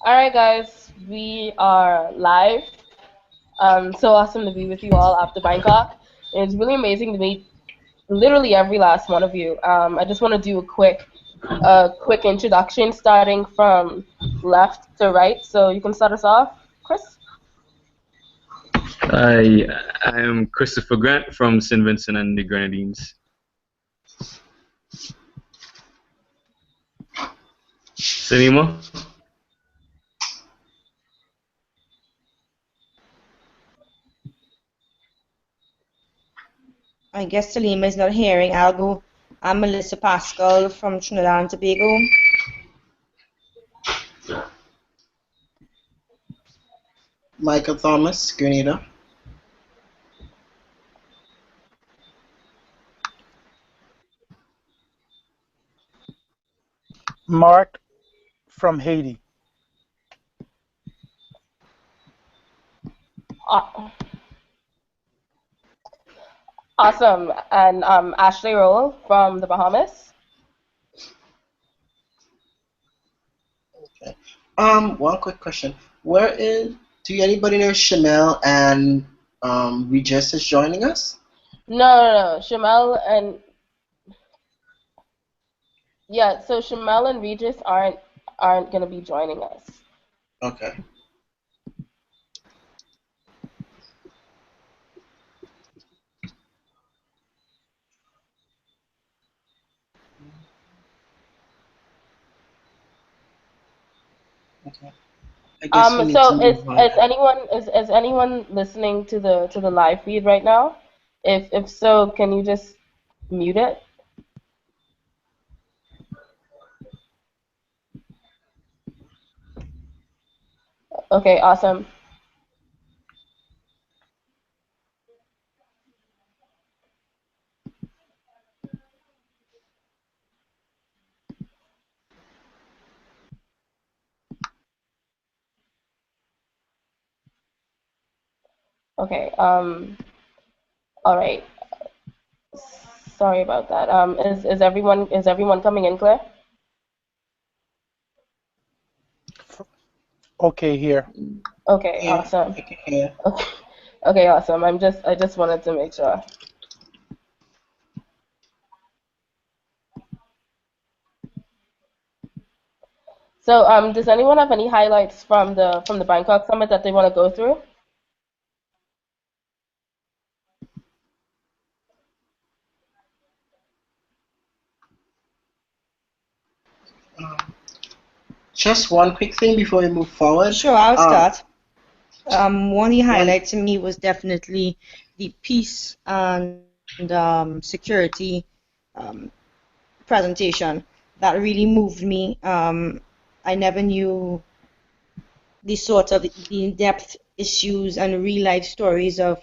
All right, guys, we are live. So awesome to be with you all after Bangkok. And it's really amazing to meet literally every last one of you. I just want to do a quick introduction, starting from left to right. So you can start us off, Chris. I I am Christopher Grant from St. Vincent and the Grenadines. Cinema? I guess Salima is not hearing. I'll go. I'm Melissa Pascal from Trinidad and Tobago. Michael Thomas, Grenada. Mark from Haiti. Aw- Awesome. And Ashley Roll from the Bahamas. Okay. One quick question. Where is do anybody know Chanel and Regis is joining us? No. Shamel and yeah. So Shamel and Regis aren't gonna be joining us. Okay. Okay. I guess we need to So move on. is anyone listening to the live feed right now? If so, can you just mute it? Okay, awesome. Okay, all right. Sorry about that. Is everyone coming in clear? Okay, here. Okay, Yeah, awesome. I can hear. Okay, okay, awesome. I just wanted to make sure. So, does anyone have any highlights from the Bangkok summit that they want to go through? Um, just one quick thing before we move forward. Sure, I'll Um, start. One of the one. highlights to me was definitely the peace and security um, presentation. That really moved me. I never knew the sort of the in-depth issues and real-life stories of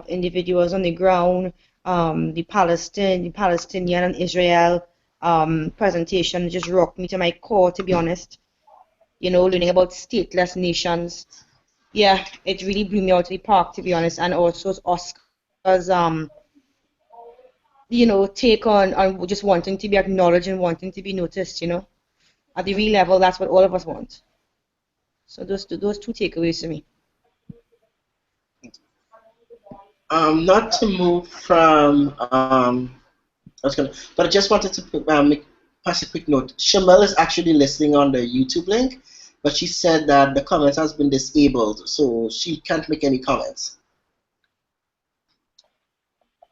individuals on the ground. The Palestinian and Israel presentation just rocked me to my core, to be honest. You know, learning about stateless nations. Yeah, it really blew me out of the park, to be honest. And also Oscar's take on just wanting to be acknowledged and wanting to be noticed. At the real level, that's what all of us want. So those two takeaways for me. Not to move from I was gonna, but I just wanted to pass a quick note. Shamel is actually listening on the YouTube link, but she said that the comments has been disabled, so she can't make any comments.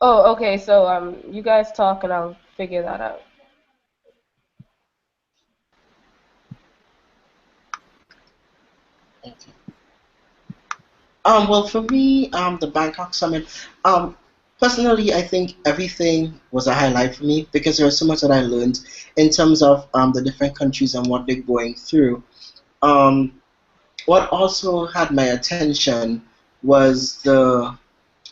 Oh, okay. So, you guys talk and I'll figure that out. Okay. Well, for me, the Bangkok summit, personally, I think everything was a highlight for me because there was so much that I learned in terms of the different countries and what they're going through. Um, what also had my attention was the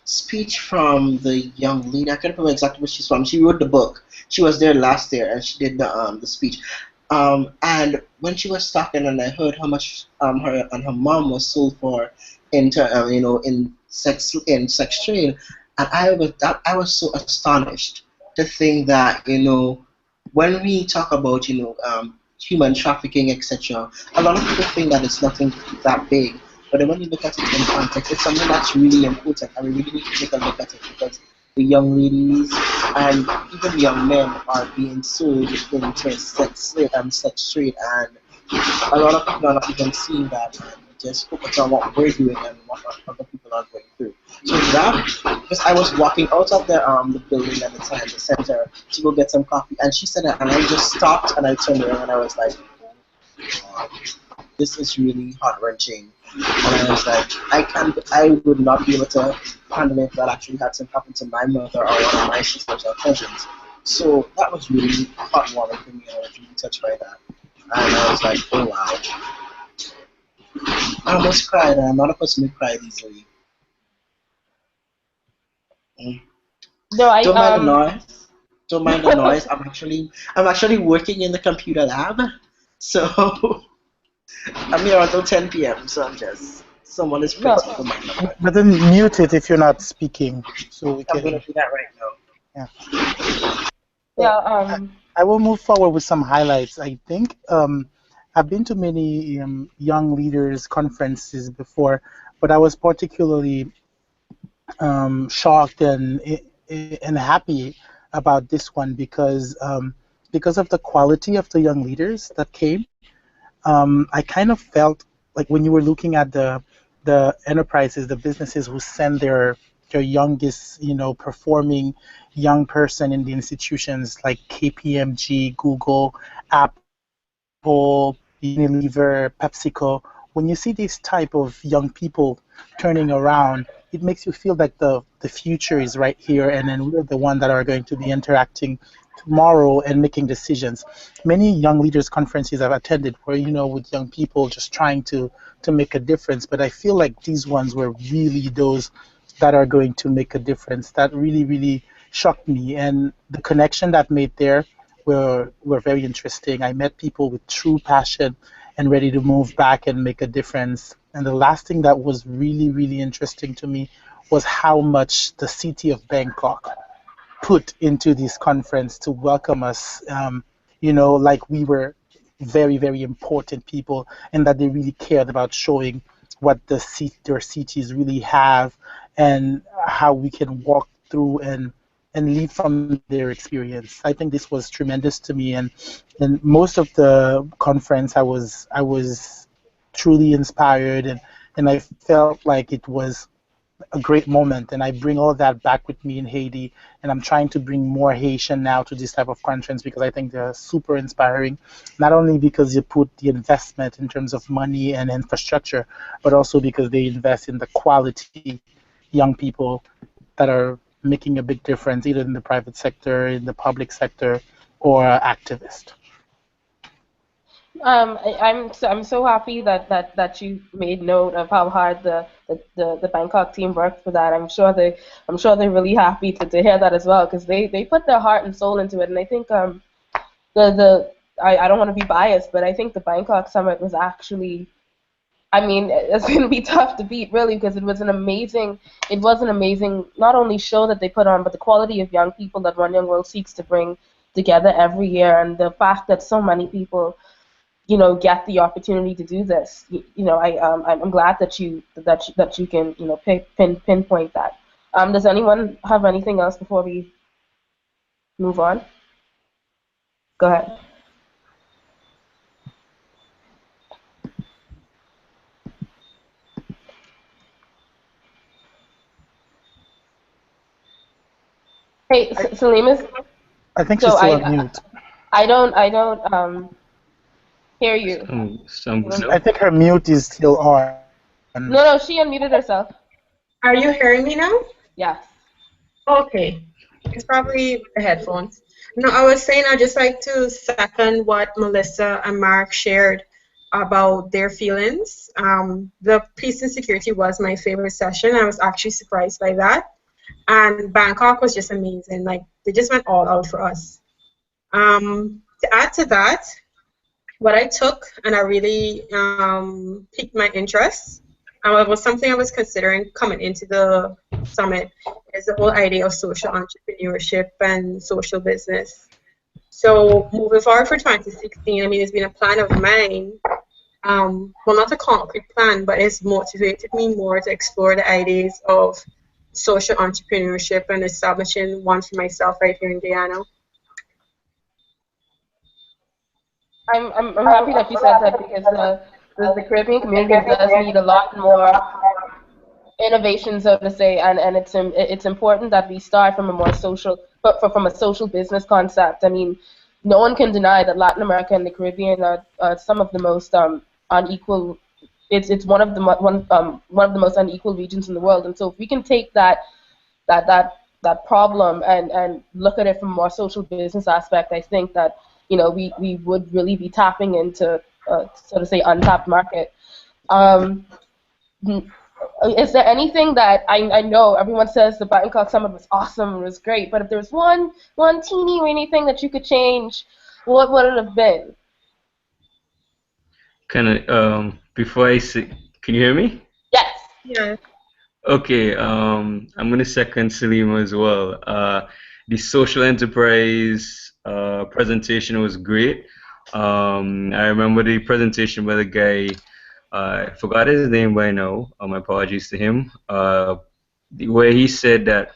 speech from the young lady. I can't remember exactly where she's from. She wrote the book. She was there last year and she did the speech. And when she was talking, and I heard how much her and her mom was sold for into in sex trade, and I was so astonished to think that when we talk about human trafficking, etc. A lot of people think that it's nothing that big, but then when you look at it in context, it's something that's really important, and we really need to take a look at it because the young ladies and even young men are being sold into sex trade, and a lot of people are not even seeing that and just focus on what we're doing and what other people are going through. So that, because I was walking out of the building at the time, the center, to go get some coffee, and she said that, and I just stopped and I turned around and I was like, wow, this is really heart wrenching. And I was like, I would not be able to handle it if that actually had something happen to my mother or one of my sisters or cousins. So that was really heartwarming for me, and I was really touched by that. And I was like, oh wow. I almost cried, and I'm not a person who cried easily. Mm. No, I Don't mind the noise. Don't mind the noise. I'm actually working in the computer lab, so I'm here until 10 p.m. So I'm just someone is No. printing. Don't mind the noise. But then mute it if you're not speaking, so we I'm can. gonna do that right now. Yeah. Yeah. I will move forward with some highlights. I think I've been to many young leaders conferences before, but I was particularly shocked and happy about this one because of the quality of the young leaders that came. I kind of felt like when you were looking at the enterprises, the businesses who send their youngest, performing young person in the institutions like KPMG, Google, Apple, Unilever, PepsiCo. When you see these type of young people turning around, it makes you feel like the future is right here, and then we're the one that are going to be interacting tomorrow and making decisions. Many young leaders conferences I've attended where, with young people just trying to make a difference, but I feel like these ones were really those that are going to make a difference. That really, really shocked me, and the connection that made there were very interesting. I met people with true passion and ready to move back and make a difference. And the last thing that was really, really interesting to me was how much the city of Bangkok put into this conference to welcome us, like we were very, very important people, and that they really cared about showing what their cities really have and how we can walk through and leave from their experience. I think this was tremendous to me, and most of the conference I was truly inspired, and I felt like it was a great moment, and I bring all that back with me in Haiti, and I'm trying to bring more Haitian now to this type of conference because I think they're super inspiring, not only because you put the investment in terms of money and infrastructure, but also because they invest in the quality young people that are making a big difference either in the private sector, in the public sector, or activist. I'm so happy that you made note of how hard the Bangkok team worked for that. I'm sure they're really happy to hear that as well because they put their heart and soul into it. And I think I don't want to be biased, but I think the Bangkok summit was actually, I mean, it's going to be tough to beat really because it was an amazing not only show that they put on, but the quality of young people that One Young World seeks to bring together every year, and the fact that so many people get the opportunity to do this. I'm glad that you can pinpoint that. Does anyone have anything else before we move on? Go ahead. Hey, Salimas. I think she's So still on mute. I don't hear you. I think her mute is still on. No, she unmuted herself. Are you hearing me now? Yes. Okay. It's probably the headphones. No, I was saying I'd just like to second what Melissa and Mark shared about their feelings. The peace and security was my favorite session. I was actually surprised by that. And Bangkok was just amazing. Like, they just went all out for us. To add to that, what I took and I really piqued my interest, it was something I was considering coming into the summit, is the whole idea of social entrepreneurship and social business. So moving forward for 2016, I mean, it's been a plan of mine. Well, not a concrete plan, but it's motivated me more to explore the ideas of social entrepreneurship and establishing one for myself right here in Guyana. I'm happy that you said that because the Caribbean community does need a lot more innovation, so to say, and it's important that we start from a more social, but from a social business concept. I mean, no one can deny that Latin America and the Caribbean are some of the most unequal. It's one of the most unequal regions in the world, and so if we can take that that that problem and look at it from a more social business aspect, I think that we would really be tapping into so to say untapped market. Um, is there anything that I know everyone says the Bangkok Summit was awesome, it was great, but if there was one teeny weeny thing that you could change, what would it have been? Kind of before I say, can you hear me? Yes. Yeah. Okay, I'm gonna second Salima as well. The social enterprise presentation was great. I remember the presentation by the guy. I forgot his name by now. My apologies to him. Where he said that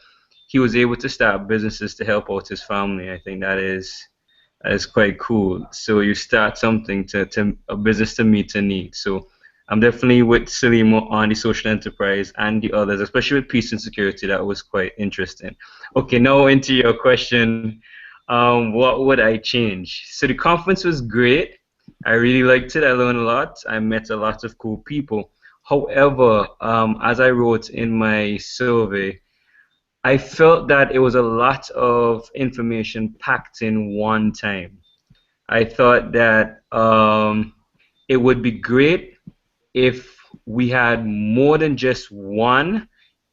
he was able to start businesses to help out his family. I think that is quite cool. So you start something to a business to meet a need. So I'm definitely with Salimo on the social enterprise and the others, especially with peace and security. That was quite interesting. Okay, now into your question. What would I change? So the conference was great. I really liked it. I learned a lot. I met a lot of cool people. However, as I wrote in my survey, I felt that it was a lot of information packed in one time. I thought that it would be great if we had more than just one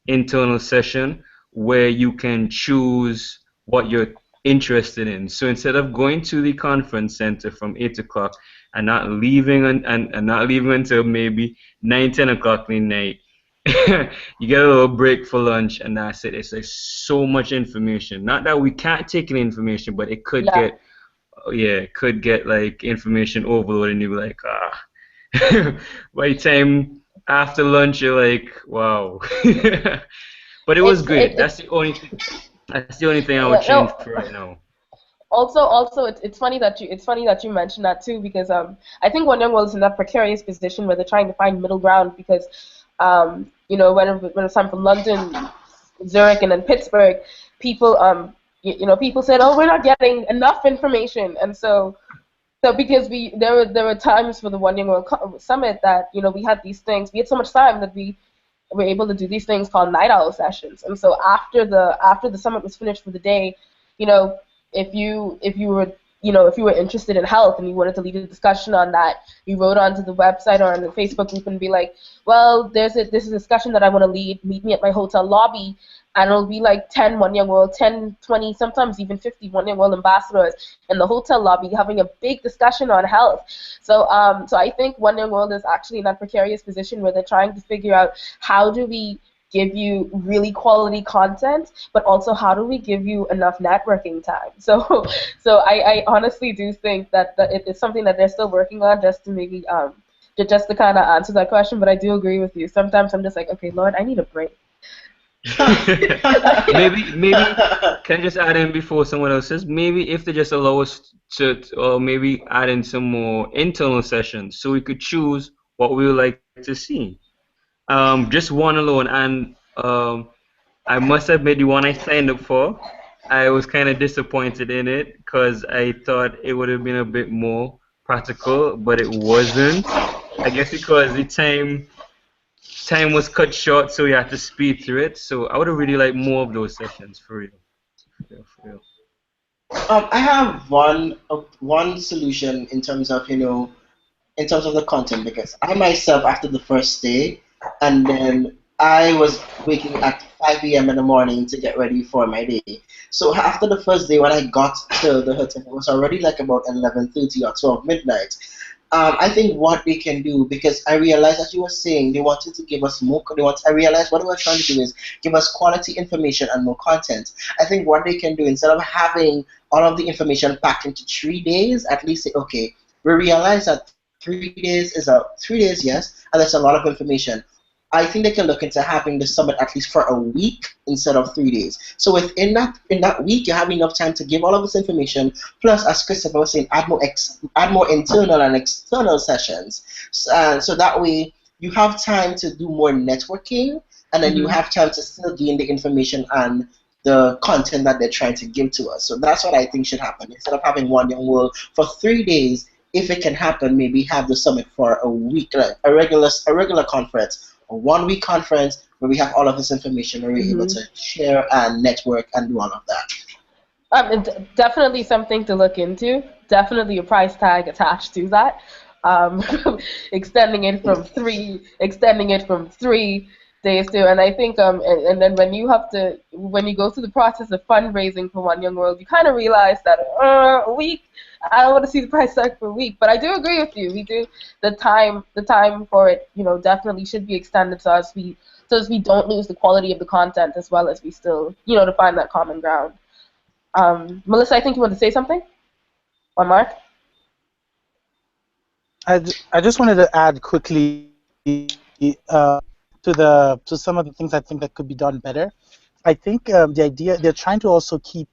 internal session where you can choose what you're interested in. So instead of going to the conference center from 8 o'clock and not leaving and not leaving until maybe 9, 10 o'clock in the night, you get a little break for lunch and that's it. It's like so much information. Not that we can't take in information, but it could Yeah. get, yeah, it could get like information overload and you'd be like, ah. By the time after lunch, you're like, wow. But it was It's great. it, That's it's the only thing. That's the only thing I would yeah, change no. for right now. Also, it's funny that you mentioned that too because I think One Young World is in that precarious position where they're trying to find middle ground because when it's time for London, Zurich, and then Pittsburgh, people people said, oh, we're not getting enough information, and so because there were times for the One Young World Summit that we had these things, we had so much time that we were able to do these things called night owl sessions, and so after the summit was finished for the day, you know, if you were interested in health and you wanted to lead a discussion on that, you wrote onto the website or on the Facebook group and be like, well, this is a discussion that I want to lead. Meet me at my hotel lobby, and it'll be like 10 One Young World, 10, 20, sometimes even 50 One Young World ambassadors in the hotel lobby having a big discussion on health. So I think One Young World is actually in that precarious position where they're trying to figure out how do we give you really quality content, but also how do we give you enough networking time? So I honestly do think that it's something that they're still working on just to maybe just to kind of answer that question. But I do agree with you. Sometimes I'm just like, okay, Lord, I need a break. Maybe can I just add in before someone else says? Maybe if they just allow us to, or maybe add in some more internal sessions so we could choose what we would like to see. Just one alone, and I must admit the one I signed up for, I was kind of disappointed in it because I thought it would have been a bit more practical, but it wasn't. I guess because the time was cut short, so we had to speed through it. So I would have really liked more of those sessions for real. For real. I have one solution in terms of in terms of the content because I myself after the first day and then I was waking at 5 a.m. in the morning to get ready for my day. So after the first day when I got to the hotel it was already like about 11:30 or 12 midnight I think what they can do, because I realized, as you were saying, they wanted to give us more. I realized what they were trying to do is give us quality information and more content. I think what they can do, instead of having all of the information packed into 3 days, at least say, okay, we realize that 3 days, yes, and that's a lot of information. I think they can look into having the summit at least for a week instead of 3 days. So within that week, you have enough time to give all of this information. Plus, as Christopher was saying, add more internal and external sessions. So that way you have time to do more networking, and then you Mm-hmm. have time to still gain the information and the content that they're trying to give to us. So that's what I think should happen. Instead of having One Young World for 3 days, if it can happen, maybe have the summit for a week, like a regular conference, a 1 week conference where we have all of this information and we're able Mm-hmm. to share and network and do all of that. Definitely something to look into. Definitely a price tag attached to that. Um, extending it from 3 days to, and I think and then when you go through the process of fundraising for One Young World, you kind of realize that a week. I don't want to see the price tag for a week, but I do agree with you. We do the time for it, definitely should be extended so as we don't lose the quality of the content as well as we still, to find that common ground. Melissa, I think you want to say something? Or Mark? I just wanted to add quickly to some of the things I think that could be done better. I think the idea they're trying to also keep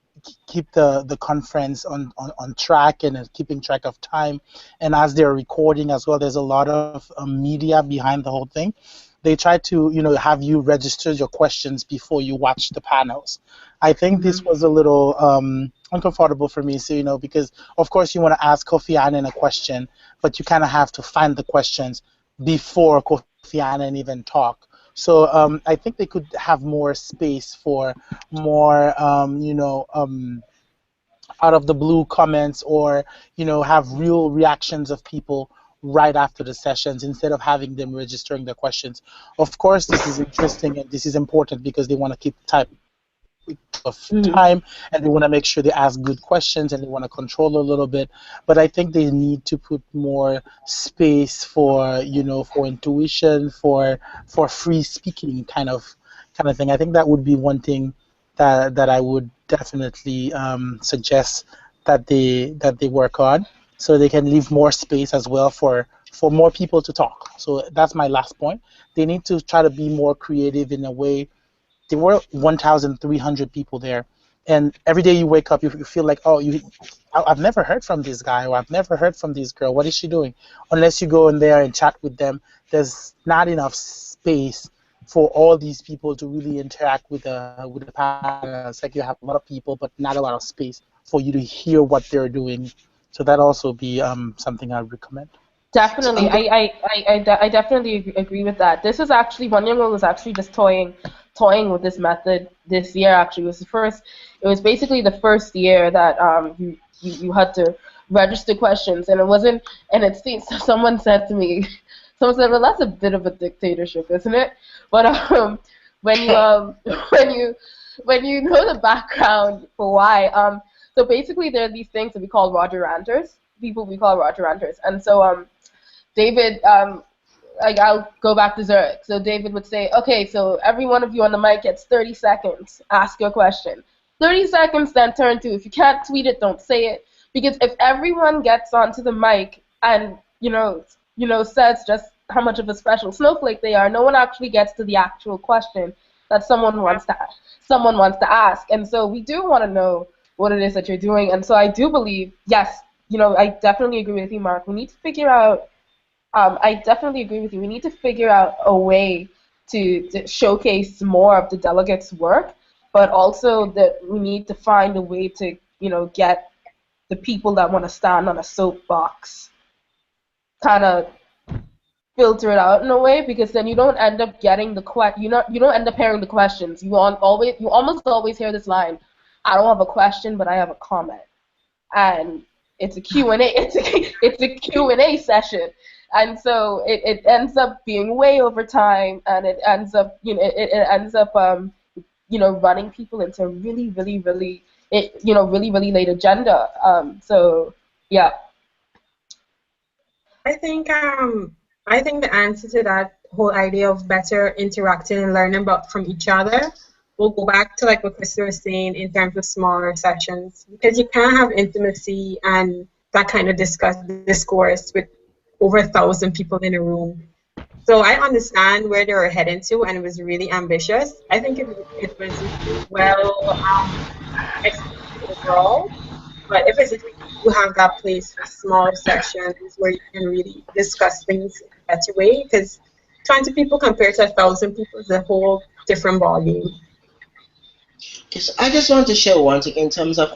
the conference on track and keeping track of time. And as they're recording as well, there's a lot of media behind the whole thing. They try to have you register your questions before you watch the panels. I think this Mm-hmm. was a little uncomfortable for me, so because of course you want to ask Kofi Annan a question, but you kind of have to find the questions before Kofi Annan even talk. So I think they could have more space for more, out of the blue comments, or have real reactions of people right after the sessions instead of having them registering their questions. Of course, this is interesting and this is important because they want to keep type of Mm-hmm. time, and they want to make sure they ask good questions, and they want to control a little bit. But I think they need to put more space for for intuition, for free speaking kind of thing. I think that would be one thing that I would definitely suggest that they work on, so they can leave more space as well for more people to talk. So that's my last point. They need to try to be more creative in a way. There were 1,300 people there, and every day you wake up, you feel like, oh, I've never heard from this guy, or I've never heard from this girl. What is she doing? Unless you go in there and chat with them, there's not enough space for all these people to really interact with the panel. It's like you have a lot of people, but not a lot of space for you to hear what they're doing. So that also be something I would recommend. So Definitely, I'm going. I definitely agree with that. This was actually One Young World was actually just toying with this method this year. Actually, it was basically the first year that you had to register questions, and it wasn't, and it seems someone said to me, someone said, well, that's a bit of a dictatorship, isn't it? But when you when you when you know the background for why, so basically there are these things that we call Roger Ranters, people we call Roger Ranters, and so David, like I'll go back to Zurich. So David would say, okay, so every one of you on the mic gets 30 seconds. Ask your question. 30 seconds, then turn to. If you can't tweet it, don't say it. Because if everyone gets onto the mic and says just how much of a special snowflake they are, no one actually gets to the actual question that someone wants to ask. And so we do want to know what it is that you're doing. And so I do believe, yes, I definitely agree with you, Mark. We need to figure out I definitely agree with you. We need to figure out a way to showcase more of the delegates' work, but also that we need to find a way to, get the people that want to stand on a soapbox kind of filter it out in a way, because then you don't end up getting you don't end up hearing the questions. You almost always hear this line, I don't have a question, but I have a comment. And it's a Q&A. It's a Q&A session, and so it ends up being way over time, and it ends up it ends up running people into really really really really really late agenda. So yeah. I think the answer to that whole idea of better interacting and learning about from each other will go back to like what Krista was saying in terms of smaller sessions, because you can't have intimacy and that kind of discourse with over 1,000 people in a room. So I understand where they were heading to, and it was really ambitious. I think it was well executed overall. But if it's you have that place for smaller sections where you can really discuss things in a better way, because 20 people compared to 1,000 people is a whole different volume. Yes, I just want to share one thing in terms of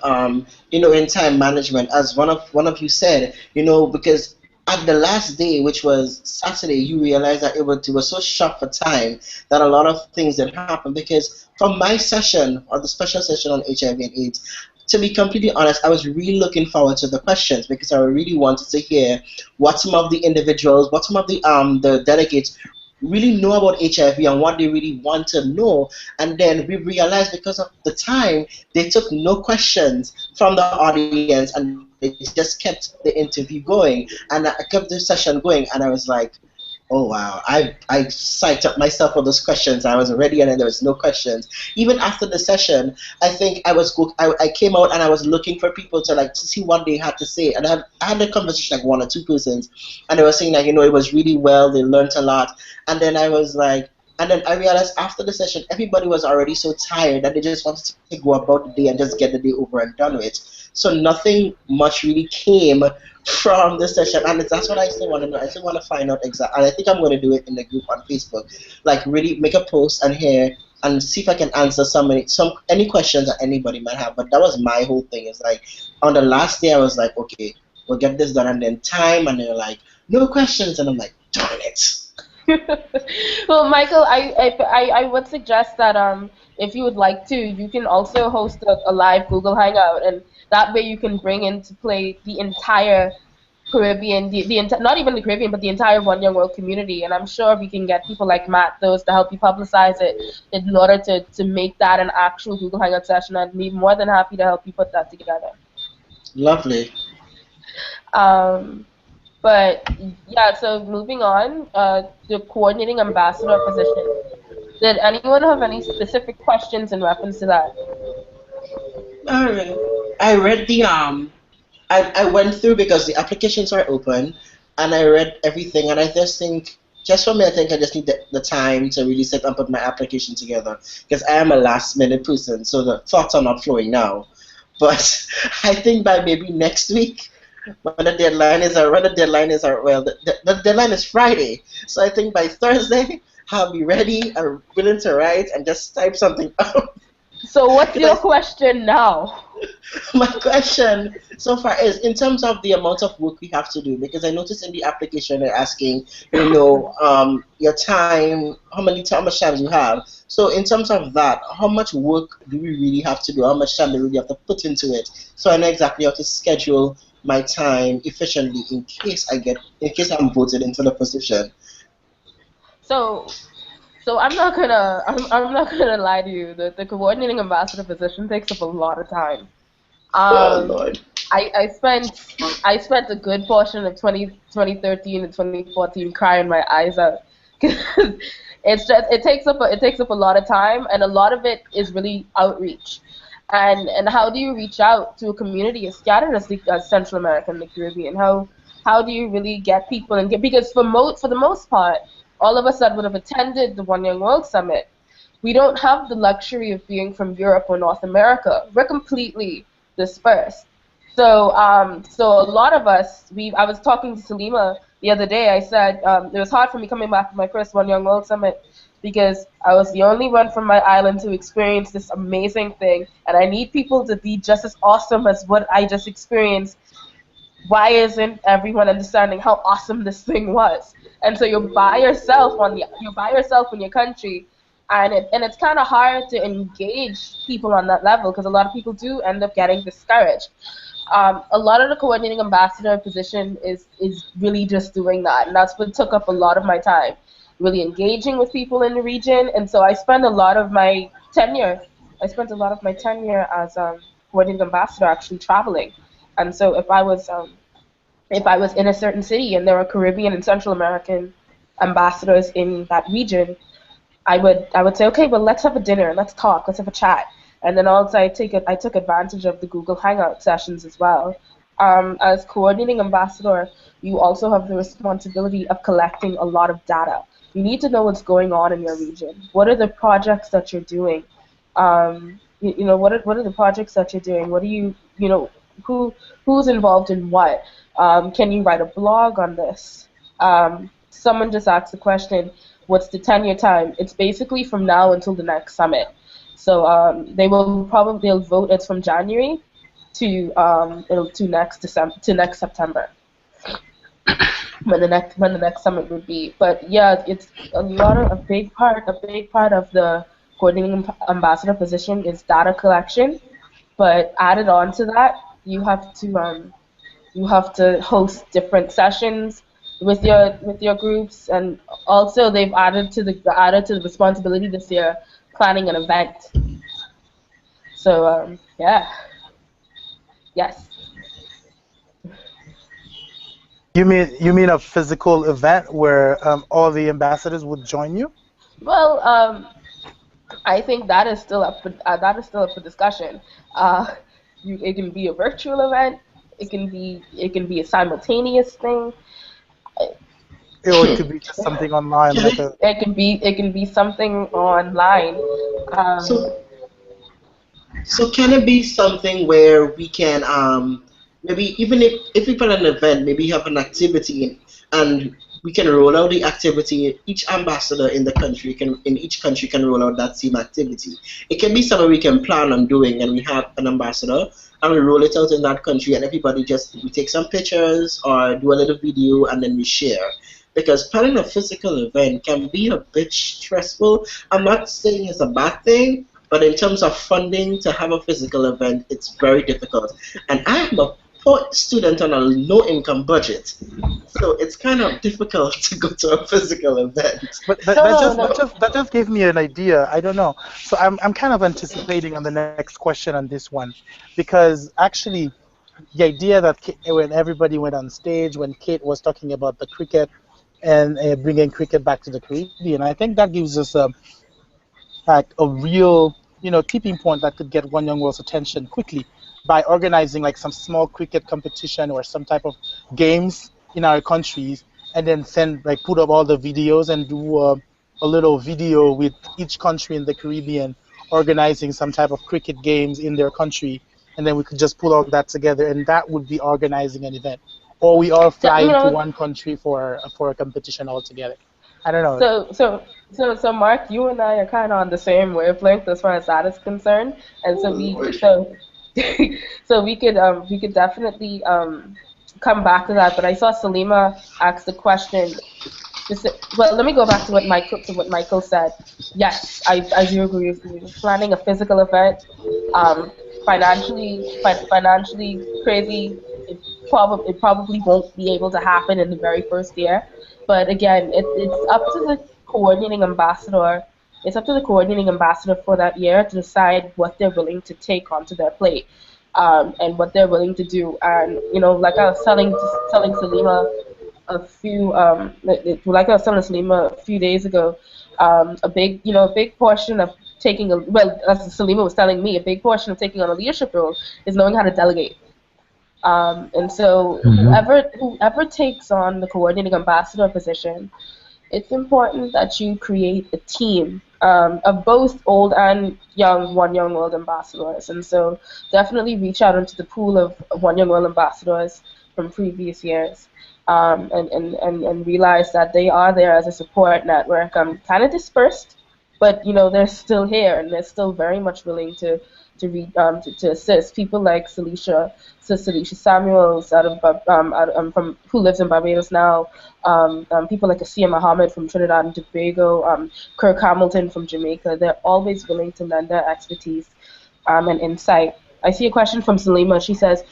in time management, as one of you said, because at the last day, which was Saturday, you realized that it was so short for time that a lot of things did happen. Because from my session or the special session on HIV and AIDS, to be completely honest, I was really looking forward to the questions because I really wanted to hear what some of the individuals, what some of the delegates really know about HIV and what they really want to know. And then we realized because of the time, they took no questions from the audience and they just kept the interview going. And I kept the session going and I was like, oh wow, I psyched up myself for those questions. I was ready and then there was no questions. Even after the session, I think I came out and I was looking for people to see what they had to say. And I had a conversation like one or two persons and they were saying it was really well, they learned a lot. And then I was like, and then I realized after the session, everybody was already so tired that they just wanted to go about the day and just get the day over and done with. So nothing much really came from the session, and that's what I still want to know. I still want to find out exactly, and I think I'm going to do it in the group on Facebook, like really make a post and here and see if I can answer any questions that anybody might have. But that was my whole thing. It's like on the last day, I was like, okay, we'll get this done, and then time, and they're like, no questions, and I'm like, darn it. Well, Michael, I would suggest that if you would like to, you can also host a live Google Hangout, and that way you can bring into play the entire Caribbean, not even the Caribbean, but the entire One Young World community. And I'm sure we can get people like Matt, those to help you publicize it in order to make that an actual Google Hangout session. I'd be more than happy to help you put that together. Lovely. Um, but yeah, so moving on, the coordinating ambassador position. Did anyone have any specific questions in reference to that? All right. I read I went through because the applications are open, and I read everything, and I just think, just for me, I think I just need the time to really sit and put my application together, because I am a last minute person, so the thoughts are not flowing now. But I think by maybe next week, well, the deadline is Friday, so I think by Thursday, I'll be ready and willing to write and just type something out. So what's your 'Cause question now? my question so far is in terms of the amount of work we have to do, because I noticed in the application they're asking, your time, how much time you have. So in terms of that, how much work do we really have to do? How much time do we really have to put into it? So I know exactly how to schedule my time efficiently in case I'm voted into the position. So So I'm not gonna lie to you. The coordinating ambassador position takes up a lot of time. Oh Um, Lord. I spent a good portion of 2013 and 2014 crying my eyes out. 'Cause it takes up a lot of time, and a lot of it is really outreach. And how do you reach out to a community as scattered as Central America and the Caribbean? How do you really get people and get, because for the most part, all of us that would have attended the One Young World Summit, we don't have the luxury of being from Europe or North America. We're completely dispersed. So a lot of us, I was talking to Salima the other day. I said it was hard for me coming back from my first One Young World Summit because I was the only one from my island to experience this amazing thing, and I need people to be just as awesome as what I just experienced. Why isn't everyone understanding how awesome this thing was? And so you're by yourself in your country, and it's kind of hard to engage people on that level because a lot of people do end up getting discouraged. A lot of the coordinating ambassador position is really just doing that, and that's what took up a lot of my time, really engaging with people in the region. And so I spent a lot of my tenure. I spent a lot of my tenure as coordinating ambassador actually traveling. And so if I was if I was in a certain city and there were Caribbean and Central American ambassadors in that region, I would say, okay, well, let's have a dinner, let's talk, let's have a chat, and then also I took advantage of the Google Hangout sessions as well. As coordinating ambassador, you also have the responsibility of collecting a lot of data. You need to know what's going on in your region. What are the projects that you're doing? What are the projects that you're doing? What do who's involved in what? Can you write a blog on this? Someone just asked the question, what's the 10-year time? It's basically from now until the next summit. So they'll vote. It's from January to next December to next September when the next summit would be. But yeah, it's a big part of the coordinating ambassador position is data collection. But added on to that, you have to host different sessions with your groups, and also they've added to the responsibility this year planning an event. So yeah, yes. You mean a physical event where all the ambassadors would join you? Well, I think that is still up for discussion. Uh, it can be a virtual event. It can be a simultaneous thing. Or it could be just something online, Can like I, a. It can be something online. Um, so So can it be something where we can maybe even if we put an event, maybe have an activity and we can roll out the activity. Each ambassador in each country can roll out that same activity. It can be something we can plan on doing, and we have an ambassador and we roll it out in that country, and everybody just we take some pictures or do a little video and then we share. Because planning a physical event can be a bit stressful. I'm not saying it's a bad thing, but in terms of funding to have a physical event, it's very difficult. And I am a poor student on a low-income budget, so it's kind of difficult to go to a physical event. But that, that no, just no. that just that just gave me an idea. I don't know. So I'm kind of anticipating on the next question on this one, because actually the idea that when everybody went on stage, when Kate was talking about the cricket and bringing cricket back to the Caribbean, I think that gives us like a real, tipping point that could get One Young World's attention quickly by organizing like some small cricket competition or some type of games in our countries, and then put up all the videos and do a little video with each country in the Caribbean organizing some type of cricket games in their country, and then we could just pull all that together, and that would be organizing an event. Or we all So, fly you into know, one country for a competition all together. I don't know. so Mark, you and I are kind of on the same wavelength as far as that is concerned, and so we so so we could definitely come back to that. But I saw Salima ask the question. Well, let me go back to what Michael said. Yes, I do agree with you. Planning a physical event, um, financially crazy. It probably won't be able to happen in the very first year. But again, it's up to the coordinating ambassador. It's up to the coordinating ambassador for that year to decide what they're willing to take onto their plate, and what they're willing to do. And like I was telling Salima like I was telling Salima a few days ago, a big portion of as Salima was telling me, a big portion of taking on a leadership role is knowing how to delegate. And so whoever takes on the coordinating ambassador position, it's important that you create a team of both old and young One Young World ambassadors. And so definitely reach out into the pool of One Young World ambassadors from previous years, and realize that they are there as a support network, kind of dispersed, but they're still here and they're still very much willing to assist. People like Celicia Samuels from who lives in Barbados now. People like Asia Mohammed from Trinidad and Tobago, Kirk Hamilton from Jamaica. They're always willing to lend their expertise and insight. I see a question from Salima. She says,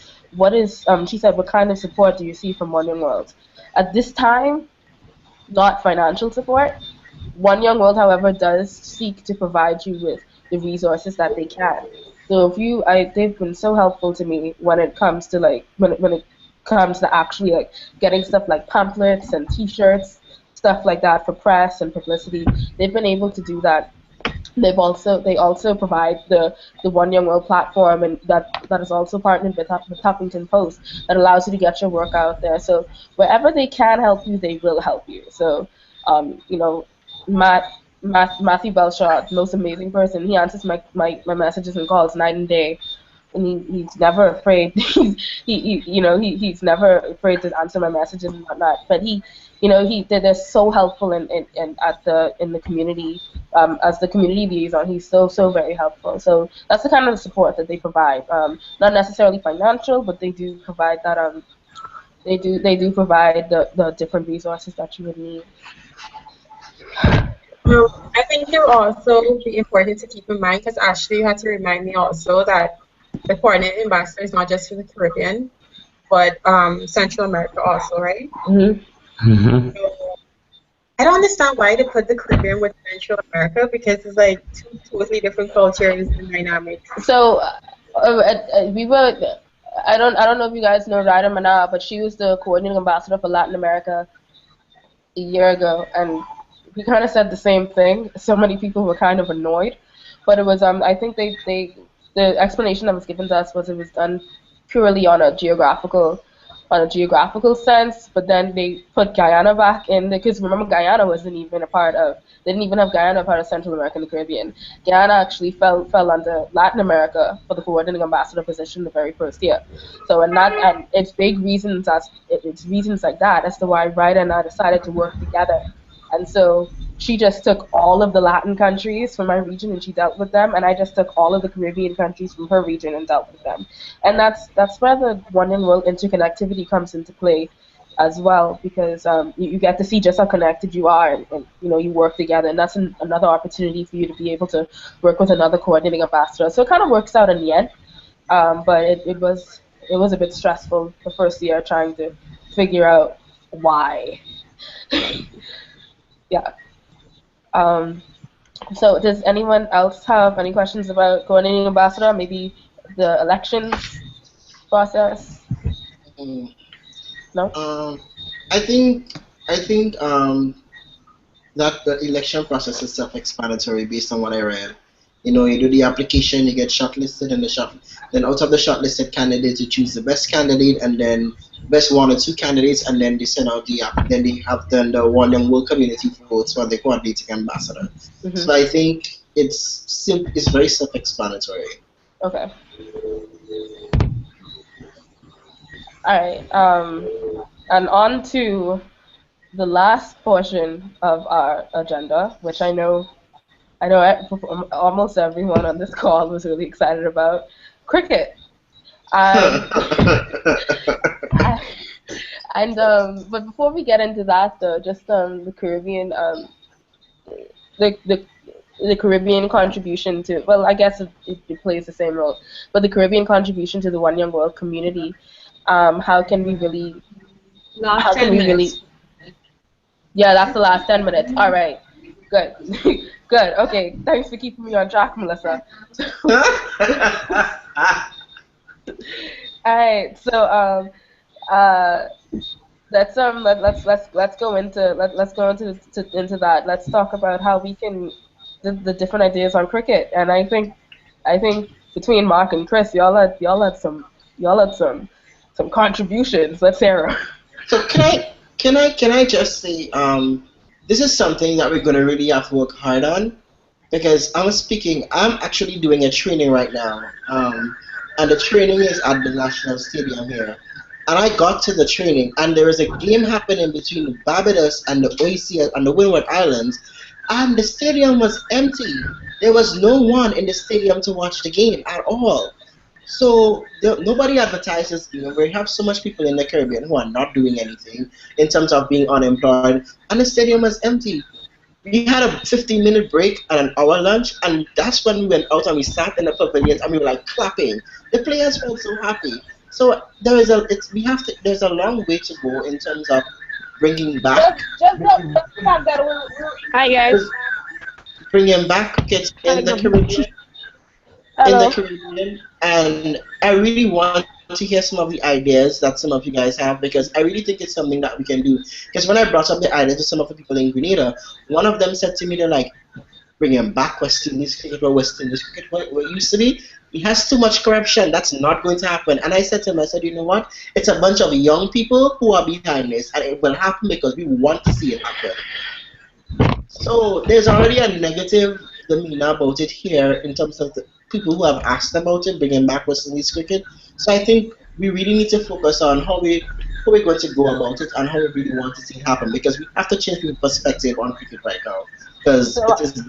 she said, what kind of support do you see from One Young World? At this time, not financial support. One Young World, however, does seek to provide you with the resources that they can. So they've been so helpful to me when it comes to like when it comes to actually like getting stuff like pamphlets and T-shirts, stuff like that for press and publicity. They've been able to do that. They also provide the One Young World platform, and that is also partnered with Huffington Post, that allows you to get your work out there. So wherever they can help you, they will help you. So you know, Matthew Belshaw, the most amazing person. He answers my messages and calls night and day, and he's never afraid. He's never afraid to answer my messages and whatnot. But they're so helpful in the community, as the community liaison. He's so very helpful. So that's the kind of support that they provide. Not necessarily financial, but they do provide that. They do provide the different resources that you would need. I think it will also be important to keep in mind, because Ashley had to remind me also that the coordinating ambassador is not just for the Caribbean, but Central America also, right? Mm-hmm. So I don't understand why they put the Caribbean with Central America, because it's like two totally different cultures and dynamics. So we were. I don't know if you guys know Ryder Mana, but she was the coordinating ambassador for Latin America a year ago, and we kind of said the same thing. So many people were kind of annoyed, but it was I think the explanation that was given to us was it was done purely on a geographical sense, but then they put Guyana back in, because remember Guyana wasn't even a part of, they didn't even have Guyana part of Central America and the Caribbean. Guyana actually fell under Latin America for the coordinating ambassador position the very first year. So and it's big reasons it's reasons like that as to why Ryder and I decided to work together. And so she just took all of the Latin countries from my region and she dealt with them, and I just took all of the Caribbean countries from her region and dealt with them. And that's where the One Young World interconnectivity comes into play as well, because you get to see just how connected you are, and you work together, and that's another opportunity for you to be able to work with another coordinating ambassador. So it kind of works out in the end, but it was a bit stressful the first year trying to figure out why. Yeah. Um, so does anyone else have any questions about coordinating ambassador? Maybe the elections process? Mm, No? I think that the election process is self-explanatory based on what I read. You do the application, you get shortlisted, and then out of the shortlisted candidates, you choose the best candidate, and then best one or two candidates, and then they send out then they have done the One Young World Community votes for the coordinating ambassador. Mm-hmm. So I think it's very self-explanatory. Okay. All right. And on to the last portion of our agenda, which I know almost everyone on this call was really excited about, cricket. Um, but before we get into that, though, just the Caribbean, the Caribbean contribution to, well, I guess it plays the same role, but the Caribbean contribution to the One Young World community. How can we really? Last How 10 can we minutes. really? Yeah, that's the last 10 minutes. All right, good, good. Okay, thanks for keeping me on track, Melissa. All right, so let's go into that. Let's talk about how we can the different ideas on cricket. And I think between Mark and Chris, y'all had some contributions. Let's hear 'em. So can I just say this is something that we're gonna really have to work hard on, because I'm actually doing a training right now, and the training is at the National Stadium here. And I got to the training, and there was a game happening between Barbados and the OEC and the Windward Islands, and the stadium was empty. There was no one in the stadium to watch the game at all. So nobody advertises. We have so much people in the Caribbean who are not doing anything in terms of being unemployed, and the stadium was empty. We had a 15-minute break and an hour lunch, and that's when we went out and we sat in the pavilions and we were like clapping. The players felt so happy. So there's a long way to go in terms of bringing back Hi guys. cricket in the Caribbean, Hello. and I really want to hear some of the ideas that some of you guys have because I really think it's something that we can do. Because when I brought up the idea to some of the people in Grenada, one of them said to me, they're like, bringing back West Indies cricket or West Indies cricket what used to be. It has too much corruption. That's not going to happen. And I said to him, I said, you know what? It's a bunch of young people who are behind this, and it will happen because we want to see it happen. So there's already a negative demeanor about it here in terms of the people who have asked about it, bringing back West Indies cricket. So I think we really need to focus on how we're going to go about it and how we really want to see it happen because we have to change people's perspective on cricket right now because So it is.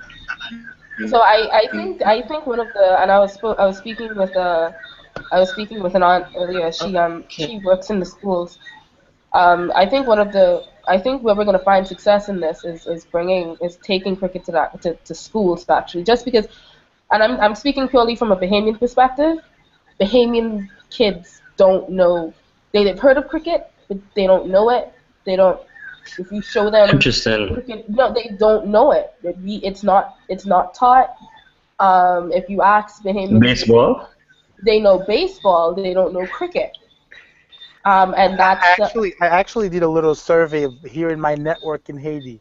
So I think one of the and I was speaking with an aunt earlier. Okay. She works in the schools. I think where we're gonna find success in this is taking cricket to schools actually. Just because, and I'm speaking purely from a Bahamian perspective. Bahamian kids don't know they've heard of cricket, but they don't know it. They don't. If you show them Interesting. cricket, no, they don't know it. It's not taught. If you ask Bahamians, Baseball? they know baseball. They don't know cricket. And I that's actually I actually did a little survey here in my network in Haiti.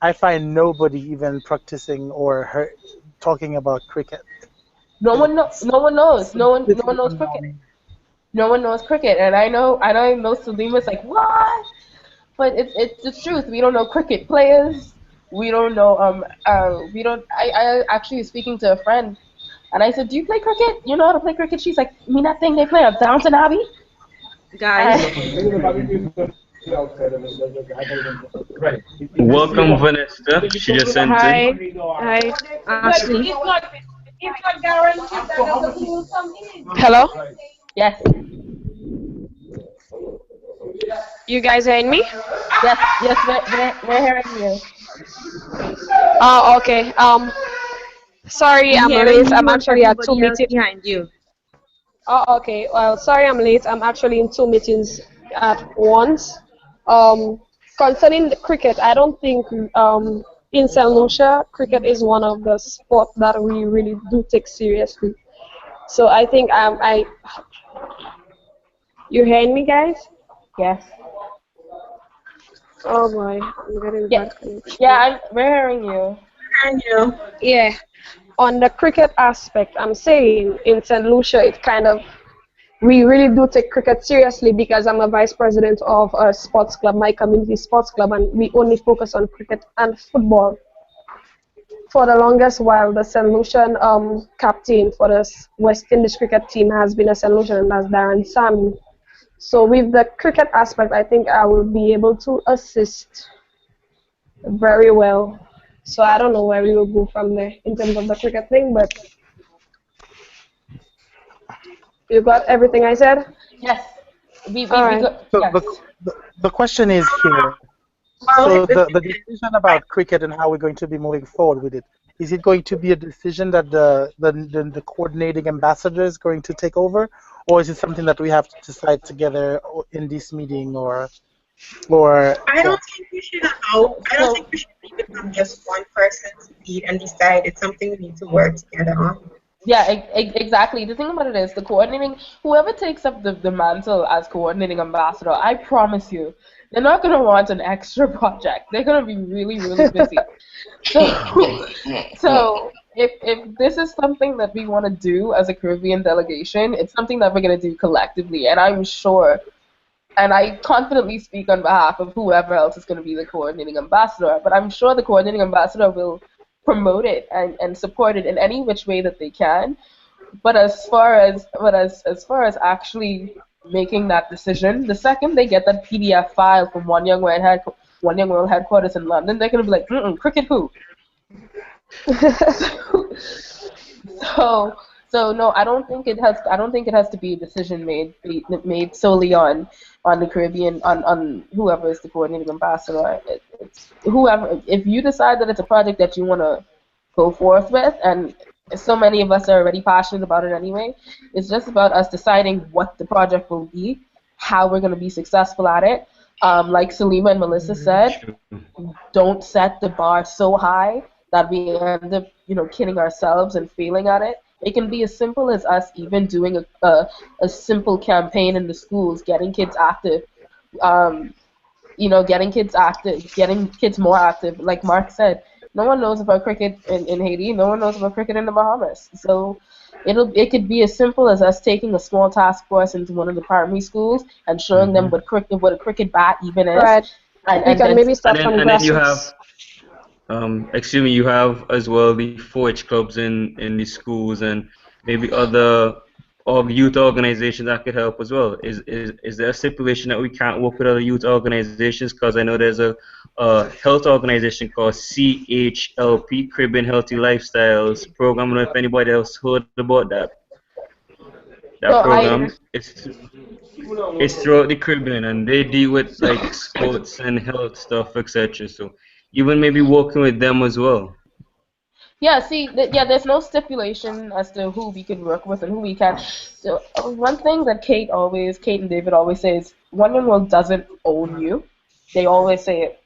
I find nobody even practicing or talking about cricket. It's no one knows. No one completely knows cricket. unknown. No one knows cricket. And I know Salima's like, what? But it's the truth. We don't know cricket players. We don't know we don't I actually was speaking to a friend and I said, do you play cricket? You know how to play cricket? She's like, me that thing they play on Downton Abbey? Guys, And Welcome, Vanessa. She just sent in. Hi, hi. Ashley, It's not guaranteed that the will come in. Hello, yes, you guys hearing me? yes, we're hearing you. Oh, okay. Sorry, we I'm hearing late. you I'm and actually at two everybody else meetings. behind you. Oh, okay. Well, sorry, I'm late. I'm actually in two meetings at once. Um, Concerning the cricket, I don't think in Saint Lucia, cricket is one of the sports that we really do take seriously. So I think you hearing me, guys? Yes. Oh boy, I'm getting Yeah, bad yeah, connection. we're hearing you. And you. Yeah, on the cricket aspect, I'm saying in St. Lucia, it kind of we really do take cricket seriously because I'm a vice president of a sports club, my community sports club, and we only focus on cricket and football. For the longest while, the St. Lucian captain for the West Indies cricket team has been a St. Lucian, and that's Darren Sammy. So with the cricket aspect, I think I will be able to assist very well. So I don't know where we will go from there in terms of the cricket thing, but you got everything I said? Yes. All We right. got So yes. the question is here. So the decision about cricket and how we're going to be moving forward with it, is it going to be a decision that the coordinating ambassador is going to take over, or is it something that we have to decide together in this meeting, or I yeah? don't think we should allow, I don't think we should leave it on just one person to lead and decide. It's something we need to work together on. Yeah, exactly. The thing about it is the coordinating, whoever takes up the mantle as coordinating ambassador, I promise you, they're not going to want an extra project. They're going to be really, really busy. So, so if this is something that we want to do as a Caribbean delegation, it's something that we're going to do collectively. And I'm sure, and I confidently speak on behalf of whoever else is going to be the coordinating ambassador, but I'm sure the coordinating ambassador will promote it and support it in any which way that they can. But as far as actually making that decision, the second they get that PDF file from One Young World headquarters in London, they're gonna be like, cricket who? So, so no, I don't think it has. I don't think it has to be a decision made solely on the Caribbean on whoever is the coordinating ambassador. It's whoever. If you decide that it's a project that you want to go forth with, and so many of us are already passionate about it anyway, it's just about us deciding what the project will be, how we're going to be successful at it. Like Salima and Melissa said, don't set the bar so high that we end up, kidding ourselves and failing at it. It can be as simple as us even doing a simple campaign in the schools, getting kids active. Um, getting kids active, getting kids more active. Like Mark said, no one knows about cricket in Haiti. No one knows about cricket in the Bahamas. So it could be as simple as us taking a small task force into one of the primary schools and showing them Hmm. what a cricket bat even is, Right. We and can then maybe And start then from and then you have grassroots. excuse me, you have as well the 4-H clubs in the schools and maybe other youth organizations that could help as well. Is there a stipulation that we can't work with other youth organizations? Because I know there's a health organization called CHLP, Caribbean Healthy Lifestyles Program. I don't know if anybody else heard about that so program. I It's throughout the Caribbean, and they deal with like sports and health stuff, etc. So even maybe working with them as well. Yeah, see, there's no stipulation as to who we can work with and who we can. So one thing that Kate and David always say is, One Young World doesn't own you. They always say it.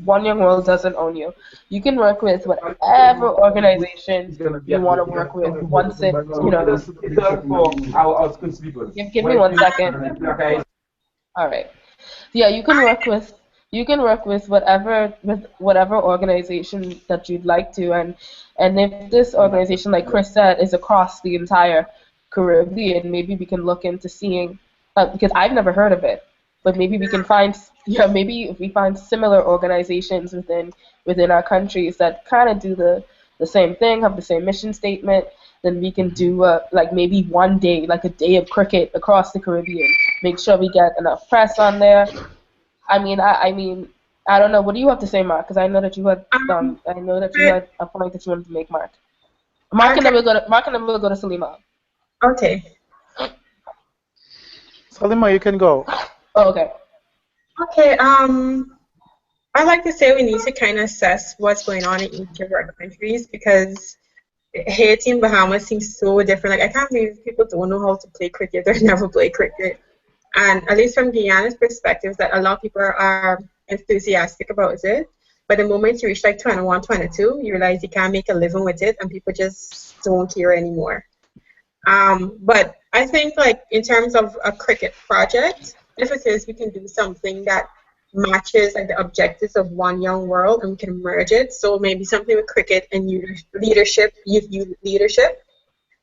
One Young World doesn't own you. You can work with whatever organization you want to work with once give me 1 second. All right. Yeah, you can work with whatever organization that you'd like to, and if this organization, like Chris said, is across the entire Caribbean, maybe we can look into seeing, because I've never heard of it, but maybe we can find, yeah, maybe if we find similar organizations within our countries that kind of do the same thing, have the same mission statement, then we can do like maybe one day, like a day of cricket across the Caribbean. Make sure we get enough press on there. I mean, I don't know. What do you have to say, Mark? Because Um, I know that you but, had a point that you wanted to make, Mark. okay, Mark and then we'll go to Salima. okay, Salima, you can go. okay. Oh, okay. Okay, I like to say we need to kind of assess what's going on in each of our countries because Haiti and Bahamas seem so different. Like I can't believe people don't know how to play cricket or never play cricket. And at least from Guyana's perspective, that a lot of people are enthusiastic about it. But the moment you reach like 21, 22, you realize you can't make a living with it, and people just don't care anymore. But I think like in terms of a cricket project, if it is we can do something that matches like the objectives of One Young World and we can merge it. So maybe something with cricket and youth leadership.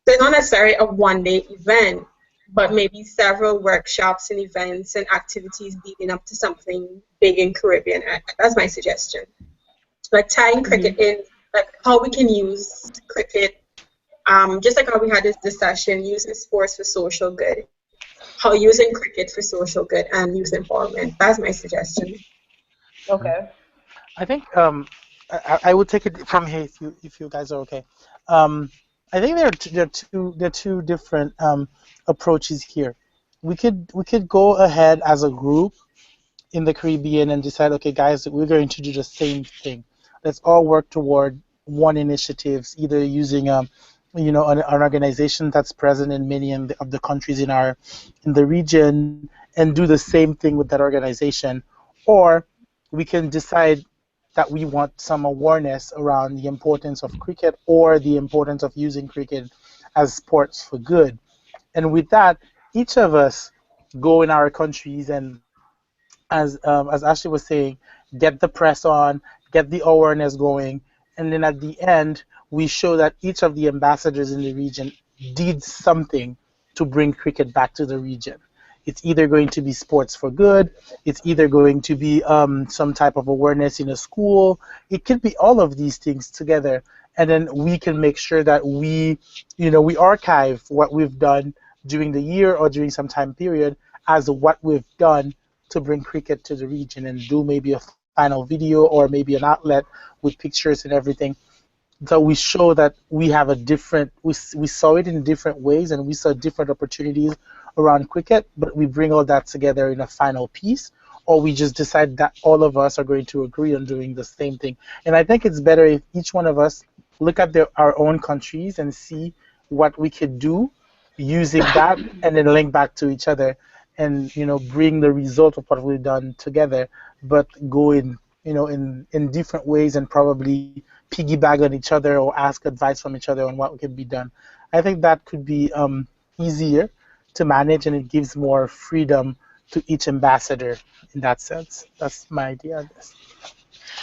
So it's not necessarily a one-day event, but maybe several workshops and events and activities leading up to something big in Caribbean. That's my suggestion. Like tying Hmm. cricket in, like how we can use cricket, just like how we had this discussion, using sports for social good, how using cricket for social good and youth empowerment. That's my suggestion. Okay. I think I would take it from here if you guys are okay. Um, I think there are two different approaches here. We could go ahead as a group in the Caribbean and decide, okay, guys, we're going to do the same thing. Let's all work toward one initiatives, either using an organization that's present in many of the countries in the region and do the same thing with that organization, or we can decide that we want some awareness around the importance of cricket or the importance of using cricket as sports for good. And with that, each of us go in our countries and as Ashley was saying, get the press on, get the awareness going, and then at the end, we show that each of the ambassadors in the region did something to bring cricket back to the region. It's either going to be sports for good, it's either going to be some type of awareness in a school. It could be all of these things together, and then we can make sure that we archive what we've done during the year or during some time period as what we've done to bring cricket to the region and do maybe a final video or maybe an outlet with pictures and everything. So we show that we have we saw it in different ways and we saw different opportunities around cricket, but we bring all that together in a final piece, or we just decide that all of us are going to agree on doing the same thing. And I think it's better if each one of us look at our own countries and see what we could do using that and then link back to each other and bring the result of what we've done together, but go in different ways and probably piggyback on each other or ask advice from each other on what can be done. I think that could be easier to manage, and it gives more freedom to each ambassador in that sense. That's my idea on this.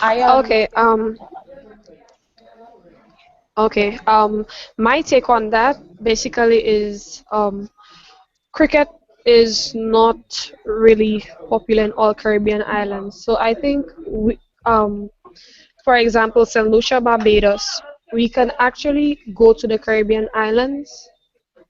I Okay, okay. My take on that basically is cricket is not really popular in all Caribbean islands. So I think for example, St. Lucia, Barbados, we can actually go to the Caribbean islands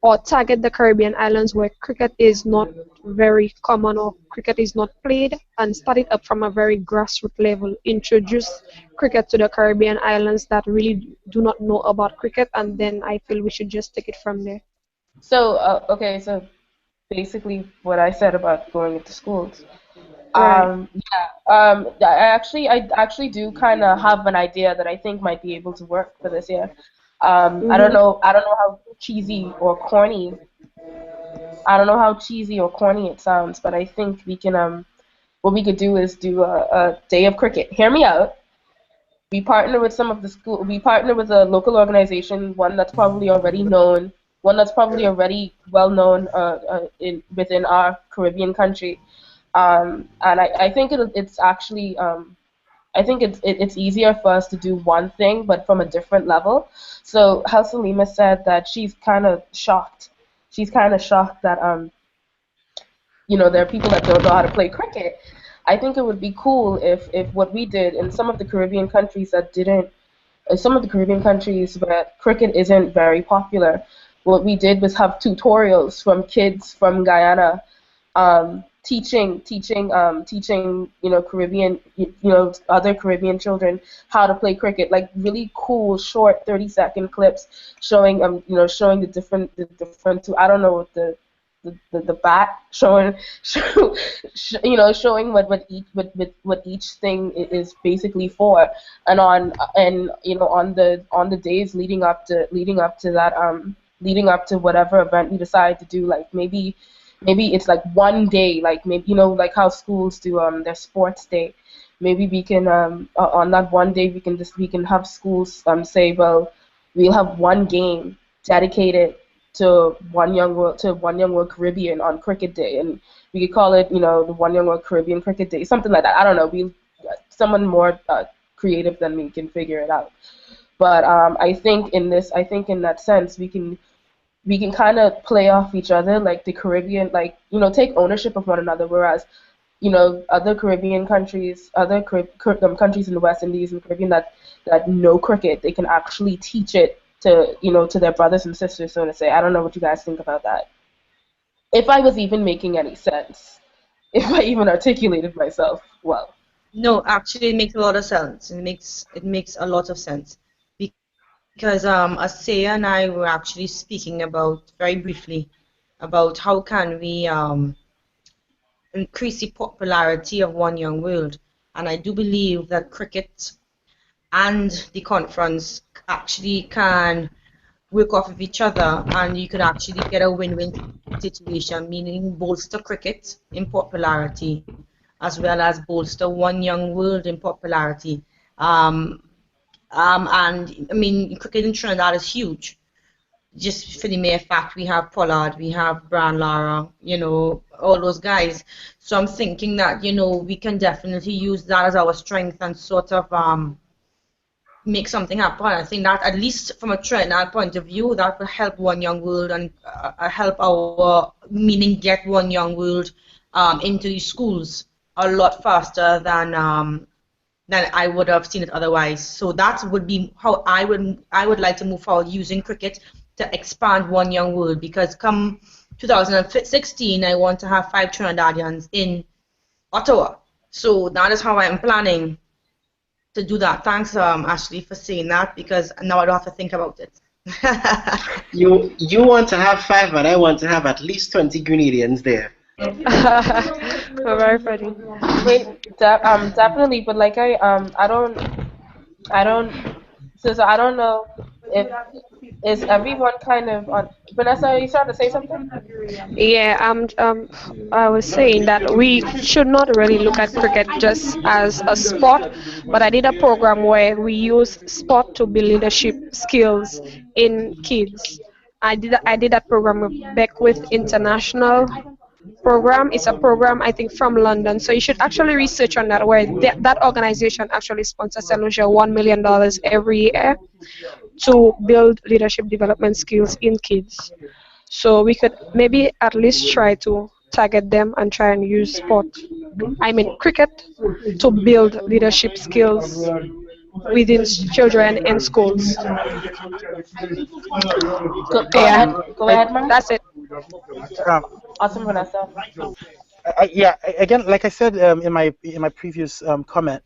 or target the Caribbean islands where cricket is not very common or cricket is not played and start it up from a very grassroots level. Introduce cricket to the Caribbean islands that really do not know about cricket, and then I feel we should just take it from there. so okay, so basically what I said about going into schools. Right. Yeah. I actually do kind of have an idea that I think might be able to work for this year. I don't Mhm. know. I don't know how cheesy or corny. I don't know how cheesy or corny it sounds, but I think we can. What we could do is do a day of cricket. Hear me out. We partner with some of the school. We partner with a local organization, one that's probably already known, one that's probably already well known in within our Caribbean country. And I think it's actually I think it's easier for us to do one thing, but from a different level. So how Salima said that she's kind of shocked. She's kind of shocked that there are people that don't know how to play cricket. I think it would be cool if what we did in some of the Caribbean countries that didn't, some of the Caribbean countries where cricket isn't very popular, what we did was have tutorials from kids from Guyana, teaching Caribbean other Caribbean children how to play cricket, like really cool short 30-second clips showing showing the different I don't know what the bat showing what each thing is basically for, and on the days leading up to that leading up to whatever event we decide to do, like maybe it's like one day, like maybe like how schools do their sports day. Maybe we can on that one day we can have schools say, well, we'll have one game dedicated to one young world Caribbean on cricket day, and we could call it the one young world Caribbean cricket day, something like that. I don't know. Someone more creative than me can figure it out. But I think in that sense we can kind of play off each other, like the Caribbean, like take ownership of one another. Whereas other Caribbean countries, countries in the West Indies and Caribbean that know cricket, they can actually teach it to their brothers and sisters, so to say. I don't know what you guys think about that. If I was even making any sense, if I even articulated myself well. No, actually, it makes a lot of sense. It makes a lot of sense because Asaya and I were actually speaking about very briefly about how can we increase the popularity of One Young World, and I do believe that cricket and the conference actually can work off of each other, and you could actually get a win-win situation, meaning bolster cricket in popularity as well as bolster One Young World in popularity. Um, and I mean, cricket in Trinidad is huge. Just for the mere fact we have Pollard, we have Bran Lara, all those guys. So I'm thinking that, we can definitely use that as our strength and sort of make something happen. I think that at least from a Trinidad point of view, that will help One Young World and help our, meaning get One Young World into the schools a lot faster than I would have seen it otherwise. So that would be how I would like to move forward using cricket to expand One Young World, because come 2016 I want to have 5 Trinidadians in Ottawa. So that is how I am planning to do that. Thanks, Ashley, for saying that, because now I don't have to think about it. You want to have 5, and I want to have at least 20 Grenadians there. Very funny. Wait, definitely, but like I don't, so I don't know if is everyone kind of on. Vanessa, are you trying to say something? Yeah, I was saying that we should not really look at cricket just as a sport, but I did a program where we use sport to build leadership skills in kids. I did that program with Beckwith International program. It's a program I think from London. So you should actually research on that. Where that organization actually sponsors St. Lucia $1 million every year to build leadership development skills in kids. So we could maybe at least try to target them and try and use cricket, to build leadership skills within children in schools. Go Yeah, ahead. Go ahead, Mark. that's it. Um, Awesome, Vanessa. yeah, again, like I said in my previous comment,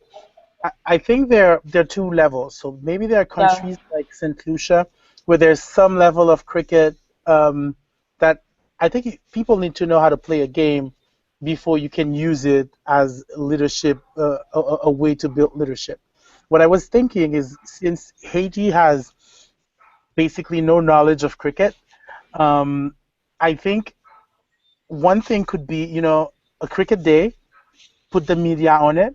I think there are two levels. So maybe there are Yeah. countries like St. Lucia where there's some level of cricket that I think people need to know how to play a game before you can use it as leadership, a way to build leadership. What I was thinking is, since Haiti has basically no knowledge of cricket, um, I think one thing could be, a cricket day, put the media on it,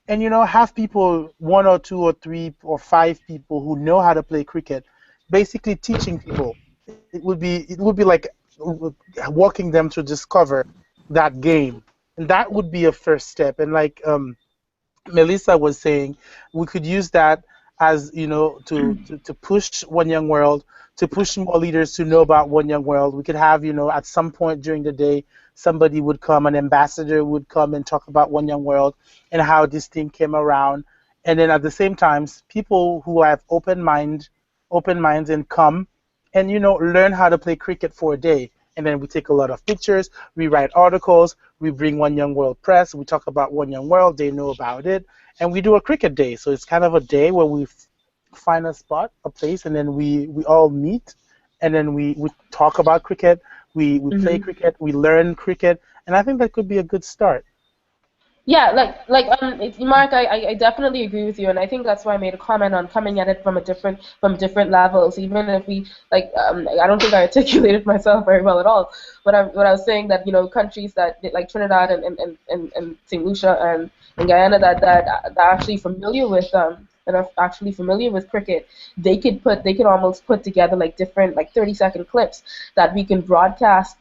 and have people, one or two or three or five people who know how to play cricket, basically teaching people. It would be like walking them to discover that game, and that would be a first step. And like Melissa was saying, we could use that as, to push One Young World, to push more leaders to know about One Young World. We could have, at some point during the day, somebody would come, an ambassador would come and talk about One Young World and how this thing came around. And then at the same time, people who have open minds and come and, learn how to play cricket for a day. And then we take a lot of pictures, we write articles, we bring One Young World Press, we talk about One Young World, they know about it, and we do a cricket day. So it's kind of a day where we find a spot, a place, and then we all meet, and then we talk about cricket, we play cricket, we learn cricket, and I think that could be a good start. Yeah, Mark, I definitely agree with you, and I think that's why I made a comment on coming at it from different levels. Even if we I don't think I articulated myself very well at all. What I was saying, that countries that like Trinidad and Saint Lucia and Guyana, that are actually familiar with cricket, they could almost put together like different, like 30-second clips that we can broadcast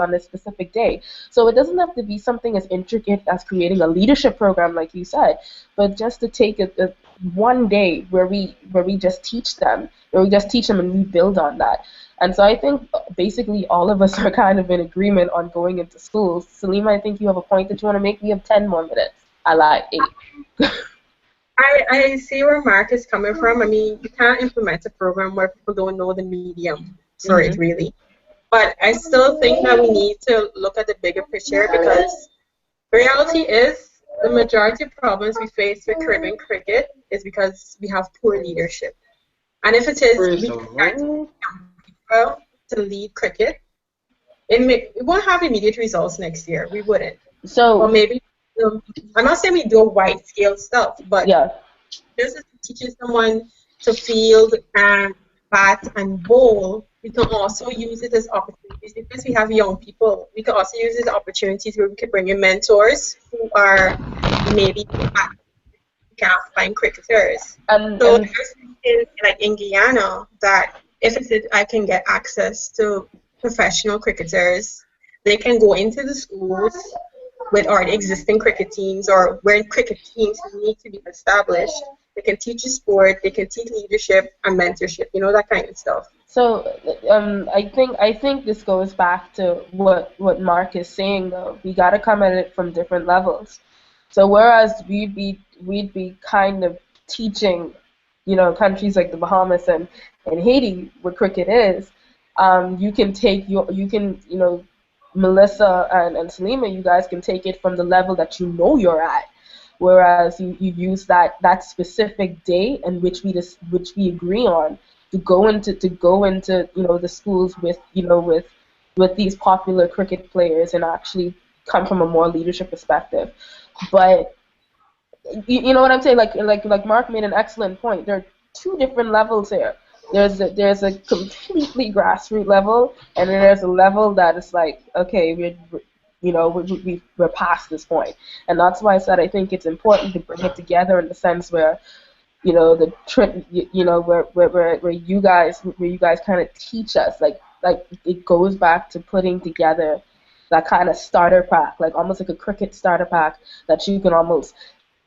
on this specific day. So it doesn't have to be something as intricate as creating a leadership program, like you said, but just to take a one day where we just teach them, and we build on that. And so I think basically all of us are kind of in agreement on going into schools. Salima, I think you have a point that you want to make. We have 10 more minutes. I lied, 8. I see where Mark is coming from. I mean, you can't implement a program where people don't know the medium for it, really. But I still think that we need to look at the bigger picture, because the reality is the majority of problems we face with Caribbean cricket is because we have poor leadership. And if it is we can't people to lead cricket, it won't have immediate results next year. We wouldn't. So, or maybe, I'm not saying we do wide scale stuff, but just teaching someone to field and bat and bowl, we can also use it as opportunities, because we have young people. We can also use it as opportunities where we could bring in mentors who are maybe can't find cricketers. So there's something like in Guyana that if I can get access to professional cricketers, they can go into the schools with already existing cricket teams, or where cricket teams need to be established. They can teach a sport, they can teach leadership and mentorship, that kind of stuff. So I think this goes back to what Mark is saying, though. We got to come at it from different levels. So whereas we'd be kind of teaching, countries like the Bahamas and Haiti what cricket is, you can Melissa and Salima, you guys can take it from the level that you're at. Whereas you use that specific day in which we agree on to go into the schools with these popular cricket players, and actually come from a more leadership perspective. But you know what I'm saying? Like Mark made an excellent point. There are two different levels here. There's a completely grassroots level, and then there's a level that is like, okay, we're past this point. And that's why I said I think it's important to bring it together in the sense where where you guys kind of teach us, like it goes back to putting together that kind of starter pack, like almost like a cricket starter pack that you can almost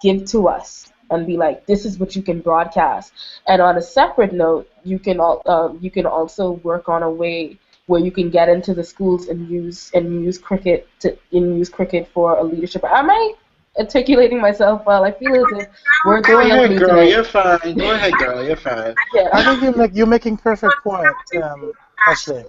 give to us and be like, this is what you can broadcast. And on a separate note, you can also work on a way where you can get into the schools and use cricket for a leadership. Am I articulating myself well? I feel as if words Go are failing ahead, me girl. today. You're fine. Go ahead, girl. You're fine. Yeah. I think you're making perfect point, Ashley.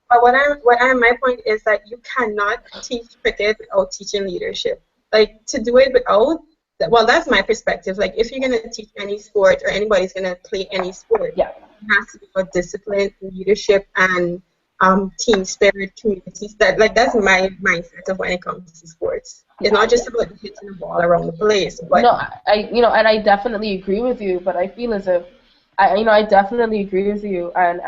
But my point is that you cannot teach cricket without teaching leadership. Like to do it without, well, that's my perspective. Like if you're gonna teach any sport or anybody's gonna play any sport, Yeah. it has to be about discipline, leadership, and team spirit, community. Like that's my mindset of when it comes to sports. It's not just about hitting the ball around the place, but No, and I definitely agree with you, but I feel as if, I definitely agree with you, and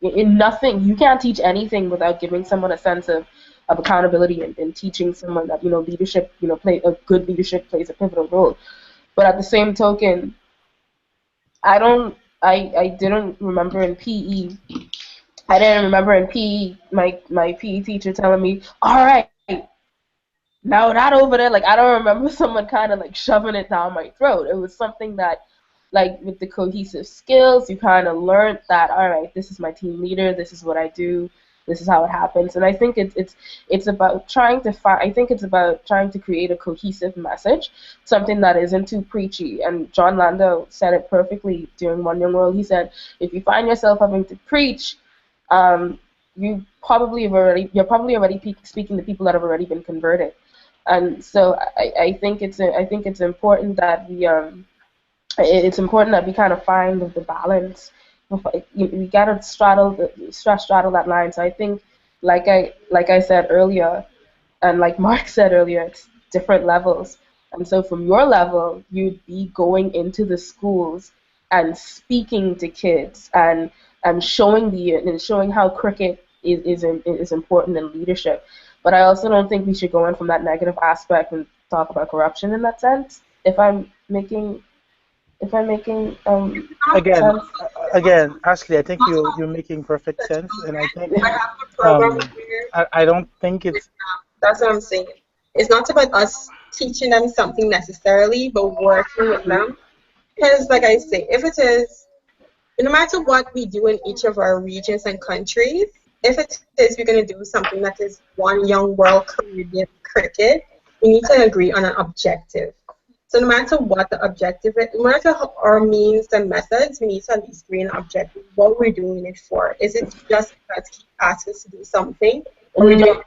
in nothing, you can't teach anything without giving someone a sense of accountability and teaching someone that, leadership, play a good leadership plays a pivotal role. But at the same token, I didn't remember in PE. I didn't remember in PE my PE teacher telling me, all right, no, not over there. Like I don't remember someone kind of like shoving it down my throat. It was something that, like with the cohesive skills, you kind of learned that, all right, this is my team leader. This is what I do. This is how it happens. And I think it's about trying to find. I think it's about trying to create a cohesive message, something that isn't too preachy. And John Lando said it perfectly during One Young World. He said, if you find yourself having to preach, um, you're probably already speaking to people that have already been converted. And so I think it's important that we kind of find the balance. We gotta straddle that line. So I think, like I said earlier, and like Mark said earlier, it's different levels. And so from your level, you'd be going into the schools and speaking to kids and showing how cricket is important in leadership. But I also don't think we should go in from that negative aspect and talk about corruption in that sense. If I'm making Again, sense. Ashley, I think you're making perfect sense, and I think I have a program um, where I don't think it's that's what I'm saying. It's not about us teaching them something necessarily, but working with them. Because, like I say, if it is, no matter what we do in each of our regions and countries, if it is we're going to do something that is one young world Caribbean cricket, we need to agree on an objective. So no matter what the objective is, no matter our means and methods, we need to at least agree on an objective. What we're doing it for? Is it just because keep asking us to do something, or we No, doing?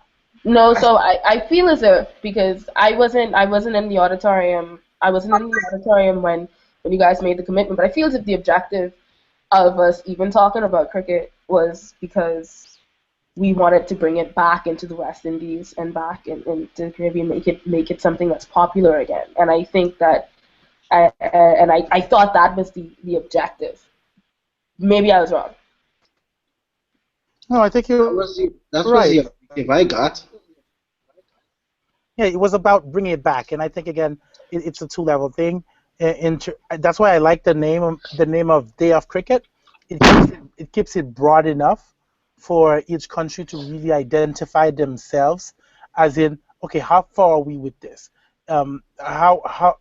no. So I feel as if, because I wasn't in the auditorium. I wasn't in the auditorium when you guys made the commitment. But I feel as if the objective of us even talking about cricket was because we wanted to bring it back into the West Indies and back into the Caribbean, make it something that's popular again. And I think that I thought that was the objective. Maybe I was wrong. no. I think That you're was the right. objective I got. Yeah, it was about bringing it back, and I think again, it's a two-level thing. That's why I like the name of Day of Cricket. It keeps it broad enough for each country to really identify themselves, as in, okay, how far are we with this? How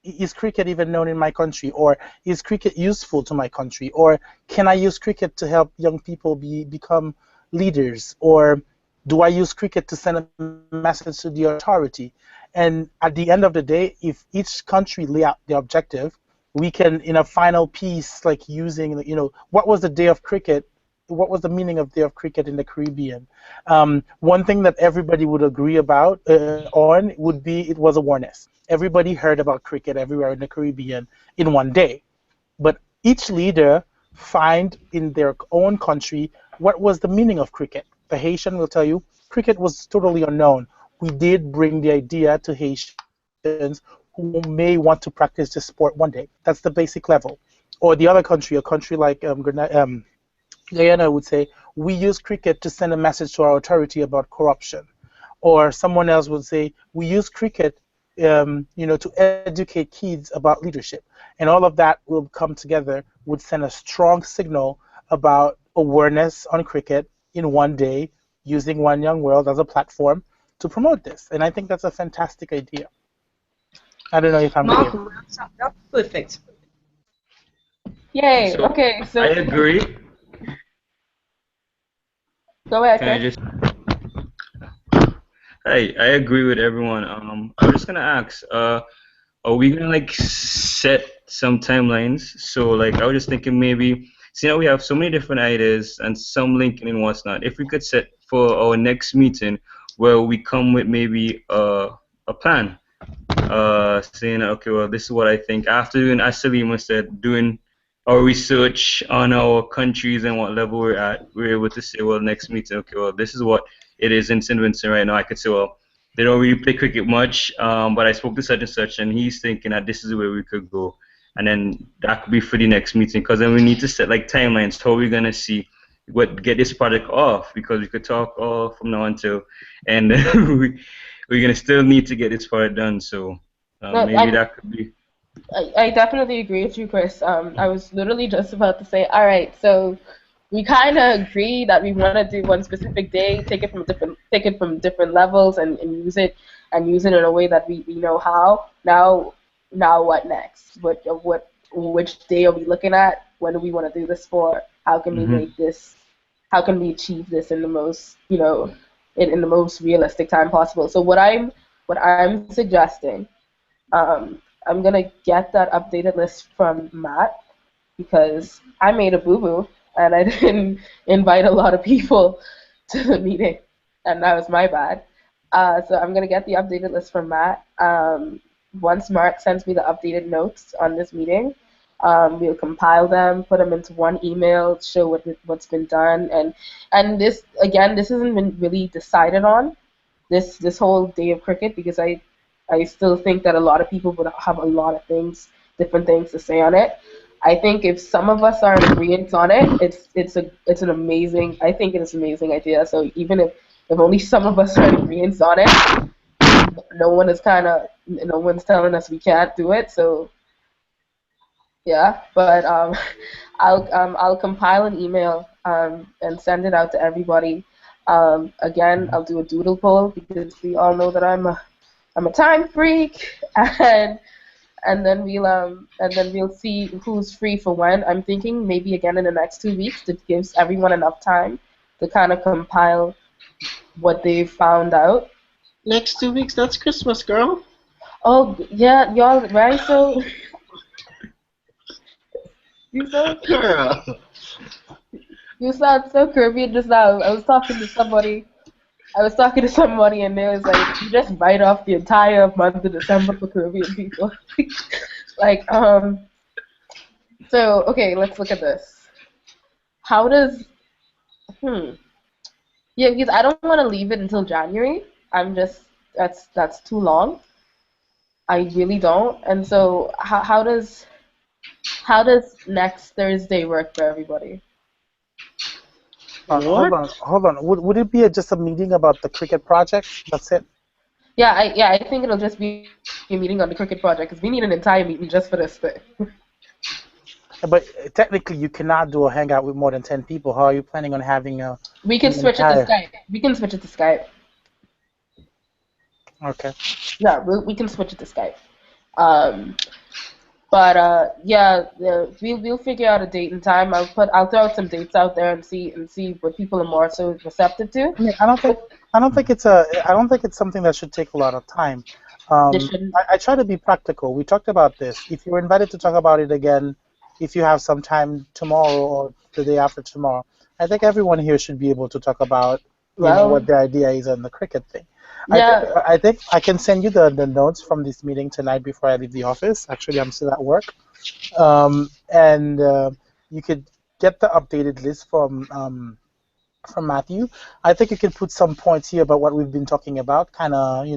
is cricket even known in my country, or is cricket useful to my country, or can I use cricket to help young people become leaders, or do I use cricket to send a message to the authority? And at the end of the day, if each country lay out the objective, we can, in a final piece, like using, what was the day of cricket? What was the meaning of day of cricket in the Caribbean? One thing that everybody would agree about on would be it was awareness. Everybody heard about cricket everywhere in the Caribbean in one day. But each leader find in their own country what was the meaning of cricket. The Haitian will tell you cricket was totally unknown. We did bring the idea to Haitians who may want to practice the sport one day. That's the basic level. Or the other country, a country like Guyana would say, we use cricket to send a message to our authority about corruption. Or someone else would say, we use cricket to educate kids about leadership. And all of that will come together, would send a strong signal about awareness on cricket in one day, using One Young World as a platform to promote this. And I think that's a fantastic idea. I don't know if I'm Mark, clear. that's perfect. Yay. So Okay, I so agree. go ahead, Can I Chris. just? Hey, I agree with everyone. I was just gonna ask, are we gonna like set some timelines? So like, I was just thinking maybe, see now we have so many different ideas and some linking and what's not. If we could set for our next meeting where we come with maybe a plan, saying okay, well, this is what I think. After doing, as Salima said, doing our research on our countries and what level we're at, we're able to say, well, next meeting, okay, well, this is what it is in St. Vincent right now. I could say, well, they don't really play cricket much, but I spoke to such and such, and he's thinking that this is where we could go. And then that could be for the next meeting, because then we need to set like timelines. How we're gonna see what get this project off, because we could talk all from now until, and we're gonna still need to get this part done. So No, maybe that could be. I definitely agree with you, Chris. I was literally just about to say, all right, so we kind of agree that we want to do one specific day, take it from different levels, and use it in a way that we know how. Now what next? Which day are we looking at? When do we want to do this for? How can we Hmm. make this? How can we achieve this in the most in the most realistic time possible? So what I'm suggesting. I'm gonna get that updated list from Matt because I made a boo boo and I didn't invite a lot of people to the meeting, and that was my bad. So I'm gonna get the updated list from Matt. Once Mark sends me the updated notes on this meeting, we'll compile them, put them into one email, show what's been done, and this again, this hasn't been really decided on this whole day of cricket because I still think that a lot of people would have a lot of different things to say on it. I think if some of us are in agreement on it, it's an amazing. I think it's an amazing idea. So even if only some of us are in agreement on it, no one's telling us we can't do it. So yeah, but I'll compile an email and send it out to everybody. Again, I'll do a doodle poll because we all know that I'm a time freak, and then we'll see who's free for when. I'm thinking maybe again in the next 2 weeks that gives everyone enough time to kind of compile what they've found out. Next 2 weeks, that's Christmas, girl. Oh yeah, y'all right? So you so Girl. you sound so Caribbean just now. I was talking to somebody and they was like, you just write off the entire month of December for Caribbean people. like, so, okay, let's look at this. How does, hmm, yeah, because I don't want to leave it until January. That's too long. I really don't. And so, how does next Thursday work for everybody? Hold What? on, hold on. Would it be just a meeting about the cricket project? That's it. Yeah, I think it'll just be a meeting on the cricket project because we need an entire meeting just for this thing. But technically, you cannot do a hangout with more than 10 people. How are you planning on having We can an switch it to entire? Skype. We can switch it to Skype. Okay. Yeah, we can switch it to Skype. Um, but yeah, we'll figure out a date and time. I'll throw out some dates out there and see what people are more so receptive to. I mean, I don't think it's something that should take a lot of time. This shouldn't. I try to be practical. We talked about this. If you're invited to talk about it again, if you have some time tomorrow or the day after tomorrow, I think everyone here should be able to talk about, what Well, the idea is on the cricket thing. I think yeah. I think I can send you the notes from this meeting tonight before I leave the office. Actually, I'm still at work. And you could get the updated list from Matthew. I think you can put some points here about what we've been talking about, kind of,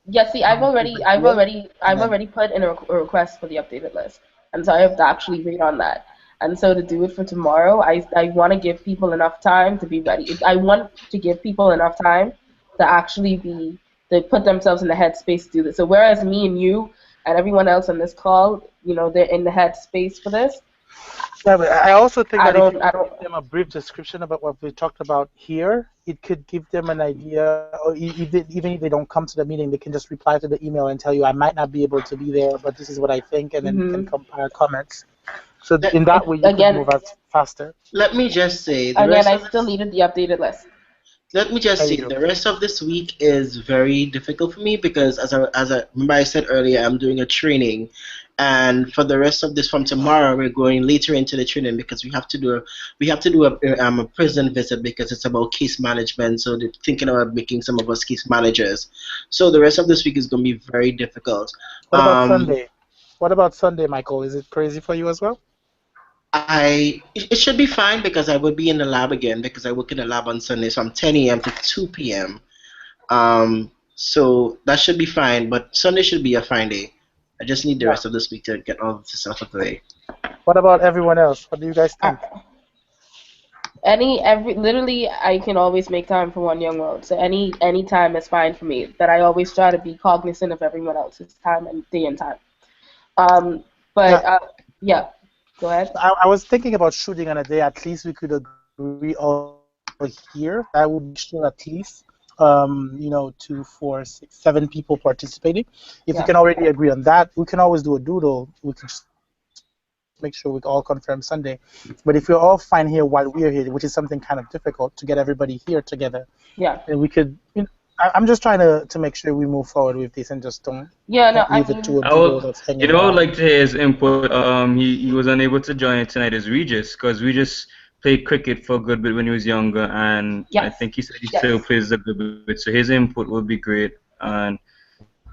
Yeah, see, give a feel, and I've then already put in a request for the updated list, and so I have to actually wait on that. And so to do it for tomorrow, I want to give people enough time to be ready. I want to give people enough time to actually be they put themselves in the headspace to do this. So whereas me and you and everyone else on this call, they're in the headspace for this. Yeah, but I also think I that if you don't. give them a brief description about what we talked about here, it could give them an idea, or even if they don't come to the meeting, they can just reply to the email and tell you, I might not be able to be there, but this is what I think, and then you can compare comments. So Let, in that way, you could move out faster. let me just say the Again, rest I of still this. needed the updated list. Let me just There you say go. the rest of this week is very difficult for me because as I remember I said earlier, I'm doing a training, and for the rest of this from tomorrow we're going later into the training because we have to do a prison visit because it's about case management. So they're thinking about making some of us case managers. So the rest of this week is going to be very difficult. What about Um, Sunday? What about Sunday, Michael? Is it crazy for you as well? it should be fine because I would be in the lab again because I work in the lab on Sunday from 10 a.m. to 2 p.m. So that should be fine, but Sunday should be a fine day. I just need the Yeah. rest of this week to get all of this out of the way. What about everyone else? What do you guys Uh, think? literally, I can always make time for one young world. So any time is fine for me. But I always try to be cognizant of everyone else's time and day and time. But Yeah. yeah, go ahead. I was thinking about shooting on a day. At least we could agree all here. That would make sure at least, 2, 4, 6, 7 people participating. If we can Yeah. already agree on that, we can always do a doodle. We can just make sure we all confirm Sunday. But if we're all fine here while we're here, which is something kind of difficult to get everybody here together, then we could. Yeah. I'm just trying to make sure we move forward with this and just don't Yeah. No, leave I it to a mean, doodle that's hanging I around. would like to hear his input. He was unable to join tonight as Regis because Regis played cricket for a good bit when he was younger, and I yes, think he said he yes, still plays a good bit. So his input would be great, and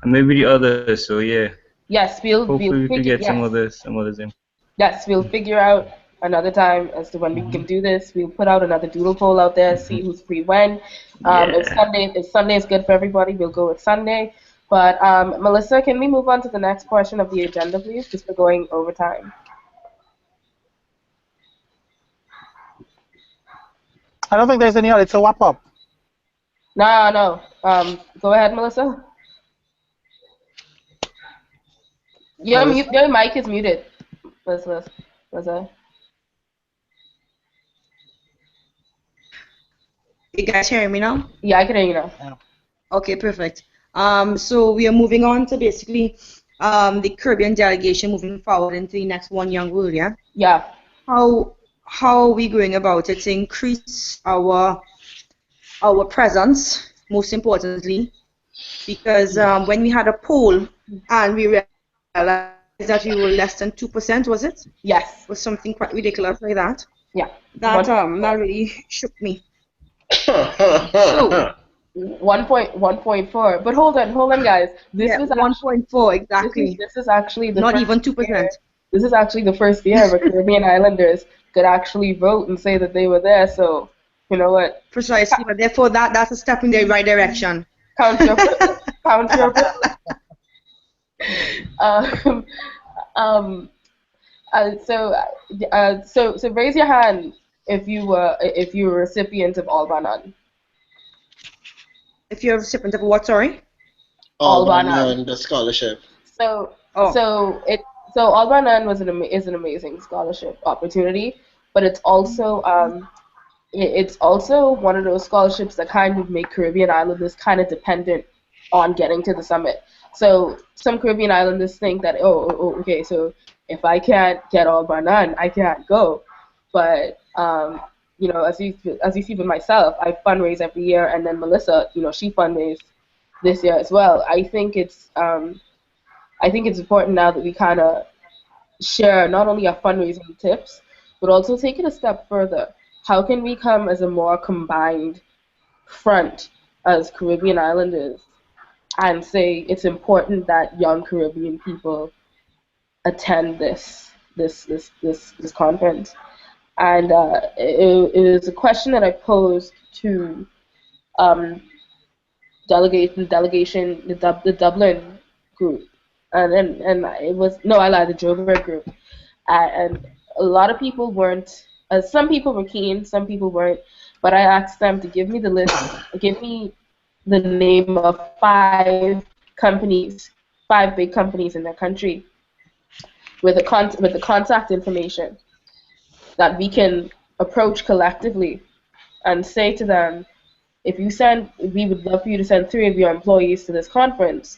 maybe the others. So yeah, yes. hopefully We'll we could figure. get Yes, some others in. yes. We'll figure out another time as to when we can do this. We'll put out another doodle poll out there, see who's free when. If Yeah. Sunday is good for everybody, we'll go with Sunday. But Melissa, can we move on to the next portion of the agenda, please? Just for going over time. I don't think there's any other. It's a wrap up. No. Go ahead, Melissa. Melissa? Your mic is muted. Melissa. You guys hearing me now? Yeah, I can hear you now. Yeah. Okay, perfect. So we are moving on to basically the Caribbean delegation moving forward into the next One Young World, yeah? Yeah. How are we going about it to increase our presence, most importantly, because when we had a poll and we realized that we were less than 2%, was it? Yes. Was something quite ridiculous like that. Yeah. That really shook me. So 1.4. But hold on, guys. This was 1.4 exactly. This is actually the Not first even 2%. year. This is actually the first year where Caribbean Islanders could actually vote and say that they were there. So you know what? Precisely, but therefore that's a step in the right direction. Count your um, um, so raise your hand if you were a recipient of All Banan. If you're a recipient of what, sorry? All Banan. and the scholarship. So All Banan is an amazing scholarship opportunity, but it's also it's also one of those scholarships that kind of make Caribbean Islanders kind of dependent on getting to the summit. So some Caribbean Islanders think that okay, so if I can't get All Banan, I can't go. But as you see with myself, I fundraise every year, and then Melissa, she fundraised this year as well. I think it's important now that we kind of share not only our fundraising tips, but also take it a step further. How can we come as a more combined front as Caribbean Islanders and say it's important that young Caribbean people attend this conference? And it was a question that I posed to the Dublin group, and it was the Joburg group, and a lot of people weren't. Some people were keen, some people weren't. But I asked them to give me the list, give me the name of five big companies in their country, with the contact information that we can approach collectively and say to them, if you send, we would love for you to send 3 of your employees to this conference,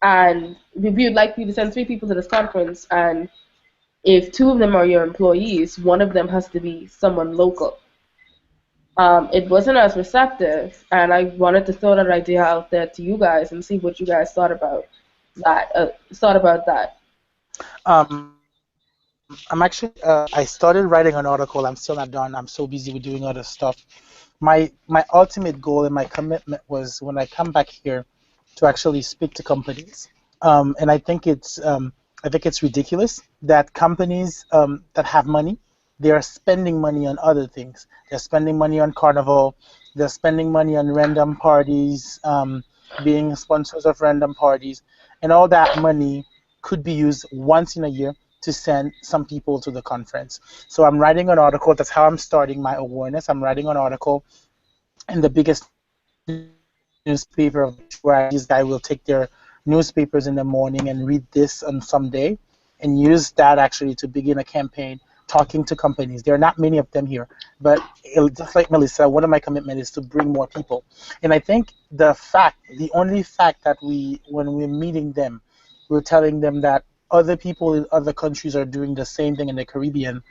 and we would like for you to send 3 people to this conference, and if 2 of them are your employees, one of them has to be someone local. It wasn't as receptive, and I wanted to throw that idea out there to you guys and see what you guys thought about that. I started writing an article. I'm still not done. I'm so busy with doing other stuff. My ultimate goal and my commitment was when I come back here to actually speak to companies. And I think it's ridiculous that companies that have money, they are spending money on other things. They're spending money on Carnival. They're spending money on random parties, being sponsors of random parties, and all that money could be used once in a year to send some people to the conference. So I'm writing an article. That's how I'm starting my awareness. I'm writing an article in the biggest newspaper of where these guys will take their newspapers in the morning and read this on some day and use that actually to begin a campaign talking to companies. There are not many of them here, but just like Melissa, one of my commitments is to bring more people. And I think the only fact that when we're meeting them, we're telling them that other people in other countries are doing the same thing in the Caribbean,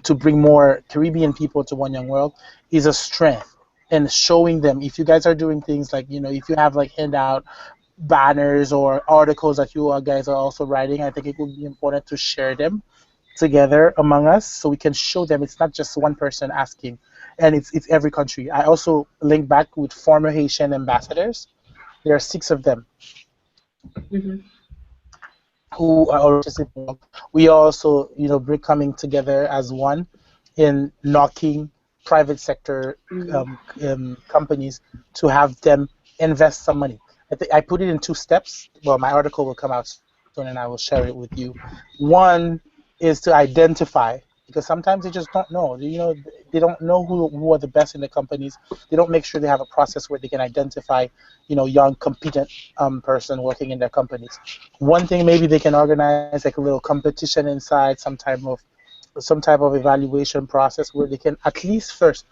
to bring more Caribbean people to One Young World is a strength. And showing them, if you guys are doing things like, if you have like handout banners or articles that you guys are also writing, I think it would be important to share them together among us so we can show them it's not just one person asking, and it's every country. I also link back with former Haitian ambassadors. There are 6 of them. Mm-hmm. Who are already involved. We are also, coming together as one in knocking private sector companies to have them invest some money. I put it in 2 steps. Well, my article will come out soon, and I will share it with you. One is to identify, because sometimes they just don't know. They don't know who are the best in the companies. They don't make sure they have a process where they can identify, young, competent person working in their companies. One thing, maybe they can organize like a little competition inside, some type of evaluation process where they can at least first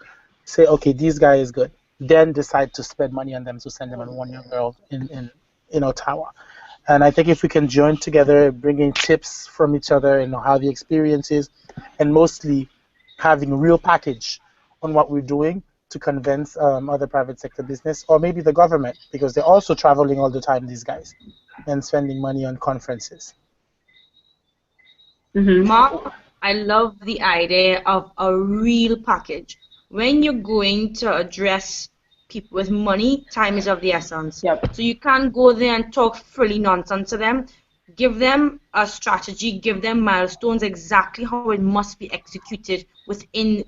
say, okay, this guy is good. Then decide to spend money on them to send them on One Young Girl in Ottawa. And I think if we can join together, bringing tips from each other and how the experience is, and mostly having a real package on what we're doing to convince other private sector business, or maybe the government, because they're also traveling all the time, these guys, and spending money on conferences. Mm-hmm. Mark, I love the idea of a real package. When you're going to address people with money, time is of the essence. Yep. So you can't go there and talk frilly nonsense to them. Give them a strategy, give them milestones, exactly how it must be executed within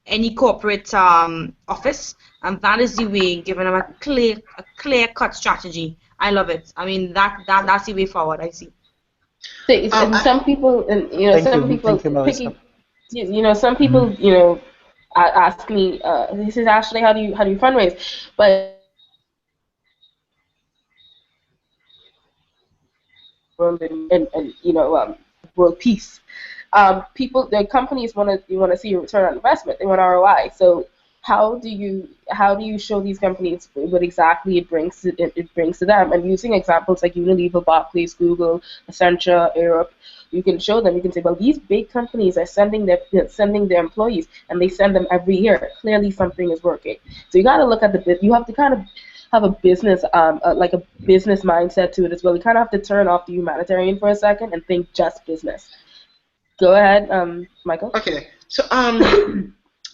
any corporate office, and that is the way, giving them a clear-cut strategy. I love it. I mean, that's the way forward, I see. And some people, some people ask me, this is Ashley, how do you fundraise? But world peace. The companies want to see a return on investment. They want ROI. So how do you show these companies what exactly it brings to them? And using examples like Unilever, Barclays, Google, Accenture, Europe, you can show them. You can say, well, these big companies are sending their employees, and they send them every year. Clearly, something is working. So you got to look at you have to kind of have a business, like a business mindset to it as well. You kind of have to turn off the humanitarian for a second and think just business. Go ahead, Michael. Okay, so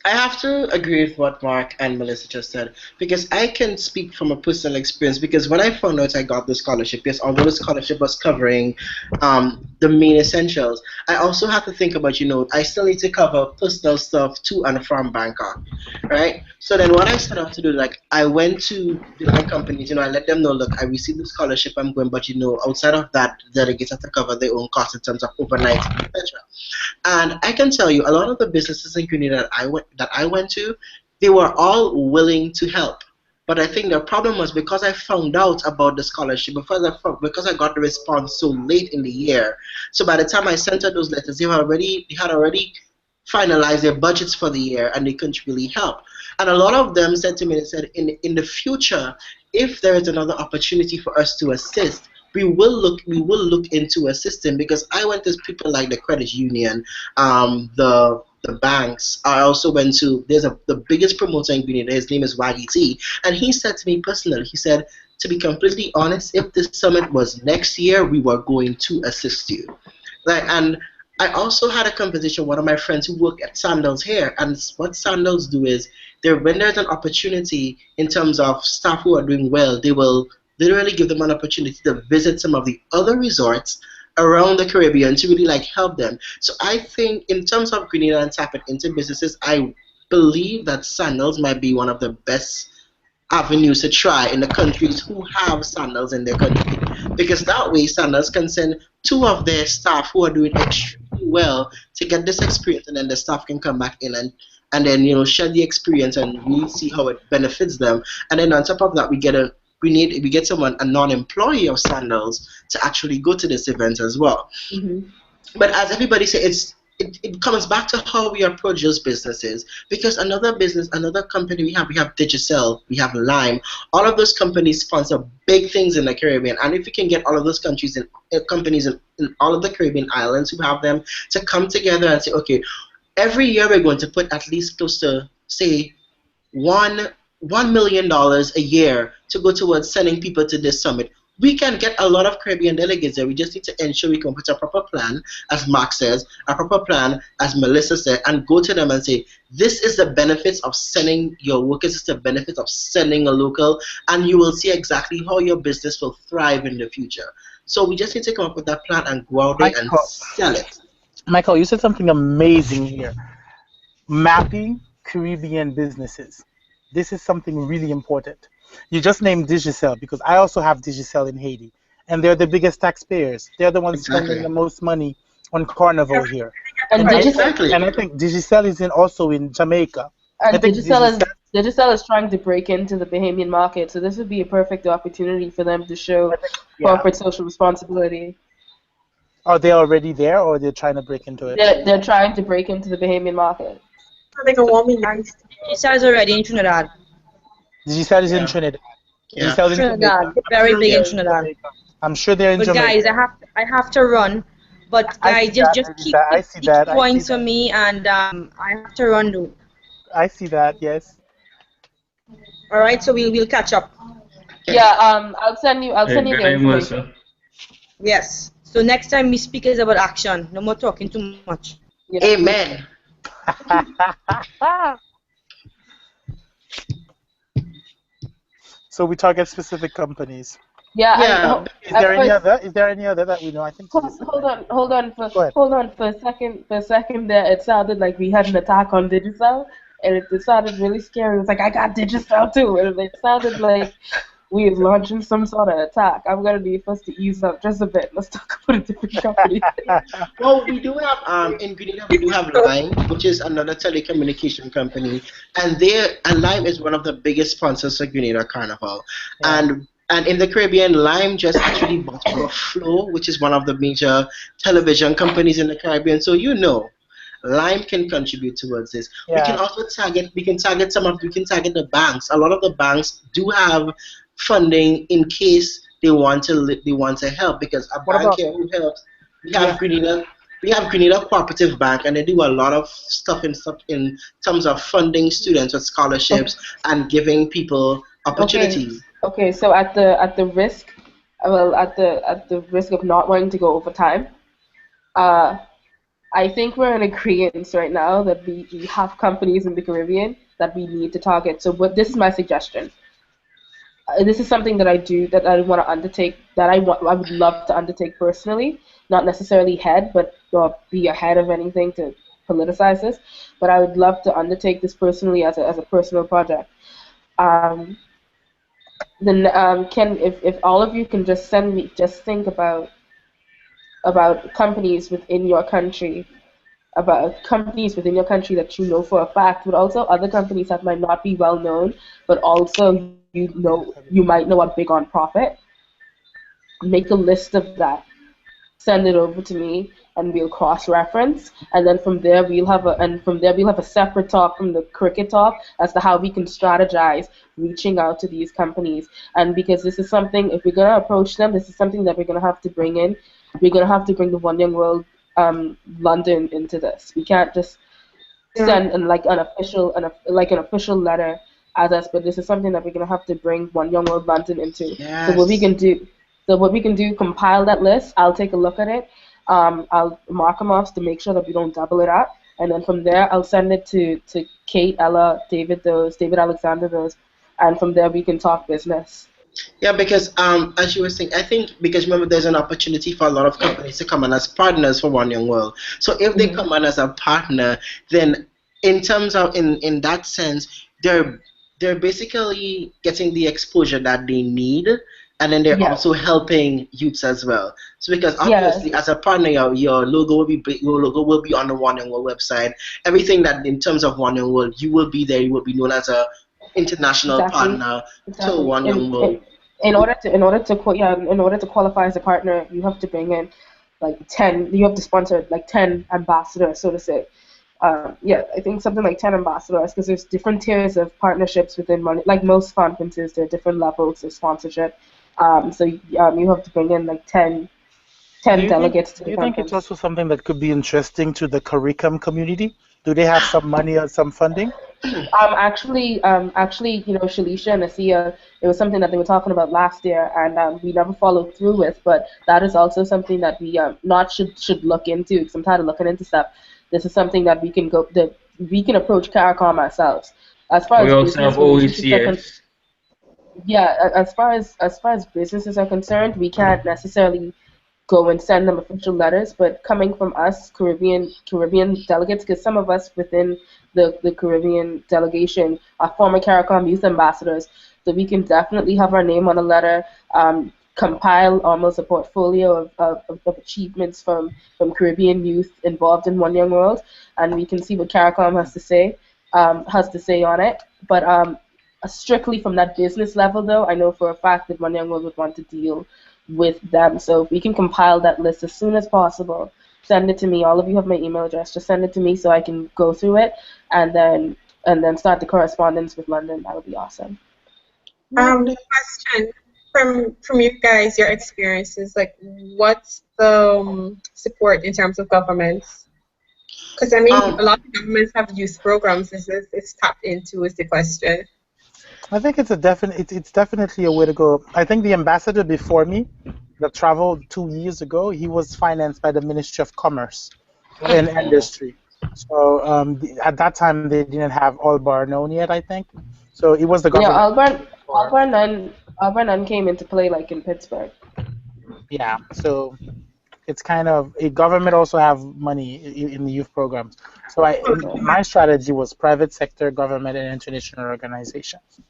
I have to agree with what Mark and Melissa just said, because I can speak from a personal experience. Because when I found out I got the scholarship, yes, although the scholarship was covering the main essentials, I also have to think about, I still need to cover personal stuff to and from Bangkok, right? So then what I set out to do, like, I went to different companies, I let them know, look, I received the scholarship, I'm going, but outside of that, delegates have to cover their own costs in terms of overnight, etc. And I can tell you, a lot of the businesses in Guinea that I went to, they were all willing to help. But I think the problem was because I found out about the scholarship, because I got the response so late in the year. So by the time I sent out those letters, they had already finalized their budgets for the year, and they couldn't really help. And a lot of them said to me, they said, in the future, if there is another opportunity for us to assist, we will look into assisting, because I went to people like the credit union, the banks. I also went to the biggest promoter in Grenada. His name is Waggy T, and he said to me personally, he said, to be completely honest, if this summit was next year, we were going to assist you. Like, and I also had a conversation with one of my friends who work at Sandals here, and what Sandals do is, when there's an opportunity in terms of staff who are doing well, they will literally give them an opportunity to visit some of the other resorts around the Caribbean to really like help them. So I think in terms of Grenada and tapping into businesses, I believe that Sandals might be one of the best avenues to try in the countries who have sandals in their country, because that way sandals can send two of their staff who are doing extremely well to get this experience, and then the staff can come back in and then share the experience and really see how it benefits them. And then on top of that, we get someone, a non-employee of sandals, to actually go to this event as well. Mm-hmm. But as everybody says, it comes back to how we approach those businesses. Because another company we have Digicel, we have Lime. All of those companies sponsor big things in the Caribbean. And if we can get all of those companies in all of the Caribbean islands who have them to come together and say, okay, every year we're going to put at least close to, say, $1 million a year to go towards sending people to this summit. We can get a lot of Caribbean delegates there. We just need to ensure we can put a proper plan, as Mark says, a proper plan, as Melissa said, and go to them and say, this is the benefits of sending your workers, this is the benefits of sending a local, and you will see exactly how your business will thrive in the future. So we just need to come up with that plan and go out there and sell it. Michael, you said something amazing here. Mapping Caribbean businesses. This is something really important. You just named Digicel, because I also have Digicel in Haiti, and they're the biggest taxpayers. They're the ones spending the most money on Carnival here. And Exactly. And I think Digicel is also in Jamaica. And I think Digicel is trying to break into the Bahamian market, so this would be a perfect opportunity for them to show corporate social responsibility. Are they already there, or they're trying to break into it? They're trying to break into the Bahamian market. They can want me nice. Digicel is already in Trinidad. Digicel is in Trinidad. Yeah. Digicel is in Trinidad, Jamaica. very big in Trinidad. I'm sure they're in But Jamaica. guys, I have to run. But I guys, see that, just keep I see that. I see points for that. me, and I have to run though. I see that. Yes. All right, so we'll catch up. Yeah, I'll send you the information. Melissa. Yes. So next time we speak is about action. No more talking too much. Yeah. Amen. So we target specific companies. Yeah. Yeah. Is there any other that we know? I think. Hold on Go ahead. for a second. For a second there, it sounded like we had an attack on Digicel, and it sounded really scary. It was like, I got Digicel too, and it sounded like we was launching some sort of attack. I'm gonna need us to ease up just a bit. Let's talk about a different company. Well, we do have in Grenada we do have Lime, which is another telecommunication company, and Lime is one of the biggest sponsors of Grenada Carnival, and in the Caribbean, Lime just actually bought Flow, which is one of the major television companies in the Caribbean. So Lime can contribute towards this. Yeah. We can also target the banks. A lot of the banks do have funding in case they want to help, because a bank here who helps. We have Grenada Cooperative Bank, and they do a lot of stuff in terms of funding students with scholarships and giving people opportunities. Okay, so at the risk of not wanting to go over time, I think we're in agreement right now that we have companies in the Caribbean that we need to target. So this is my suggestion. This is something that I want to undertake, I would love to undertake personally, not necessarily but be ahead of anything to politicize this, but I would love to undertake this personally as a personal project. Then if all of you can just think about companies within your country companies within your country that you know for a fact, but also other companies that might not be well known, but also you might know are big on profit. Make a list of that, send it over to me, and we'll cross-reference, and then from there we'll have a separate talk from the cricket talk as to how we can strategize reaching out to these companies. And because this is something, if we're gonna approach them, this is something that we're gonna have to bring in. We're gonna have to bring the One Young World London into this. We can't just Yeah. send an official letter as us, but this is something that we're gonna have to bring One Young World London into. So what we Yes. can do, compile that list. I'll take a look at it. I'll mark them off to make sure that we don't double it up, and then from there I'll send it to Kate, Ella, David Alexander those, and from there we can talk business. Yeah, because as you were saying, I think because remember there's an opportunity for a lot of companies to come on as partners for One Young World. So if they Hmm. come on as a partner, then in terms of in that sense, they're basically getting the exposure that they need, and then they're Yeah. also helping youths as well. So because Yes. obviously as a partner, your logo will be on the One Young World website. Everything that in terms of One Young World, you will be there. You will be known as a international Exactly. partner to Exactly. One Young World. In order to qualify as a partner, you have to bring in like 10. You have to sponsor like 10 ambassadors, so to say. Yeah, I think something like 10 ambassadors, because there's different tiers of partnerships within money. Like most conferences, there are different levels of sponsorship. So you have to bring in like 10 delegates to Do the you think it's conference. also something that could be interesting to the curriculum community? Do they have some money or some funding? Shalisha and Asia, it was something that they were talking about last year, and we never followed through with. But that is also something that we not should look into, because I'm tired of looking into stuff. This is something that we can approach CARICOM ourselves. As far We as also have business relationships are concerned, OECS. yeah, as far as businesses are concerned, we can't necessarily go and send them official letters, but coming from us Caribbean delegates, because some of us within the Caribbean delegation are former CARICOM youth ambassadors, so we can definitely have our name on a letter, compile almost a portfolio of achievements from Caribbean youth involved in One Young World, and we can see what CARICOM has to say on it. But strictly from that business level, though, I know for a fact that One Young World would want to deal with them. So if we can compile that list as soon as possible, send it to me. All of you have my email address. Just send it to me so I can go through it, and then start the correspondence with London. That would be awesome. Question from you guys, your experiences, like what's the support in terms of governments? Because I mean, a Um, lot of governments have youth programs. It's tapped into is the question. I think it's definitely a way to go. I think the ambassador before me that traveled 2 years ago, he was financed by the Ministry of Commerce and Industry. So at that time they didn't have all bar known yet, I think. So it was the You know, government before. Auburn none came into play like in Pittsburgh. Yeah. So it's kind of a government also have money in the youth programs. So my strategy was private sector, government, and international organizations.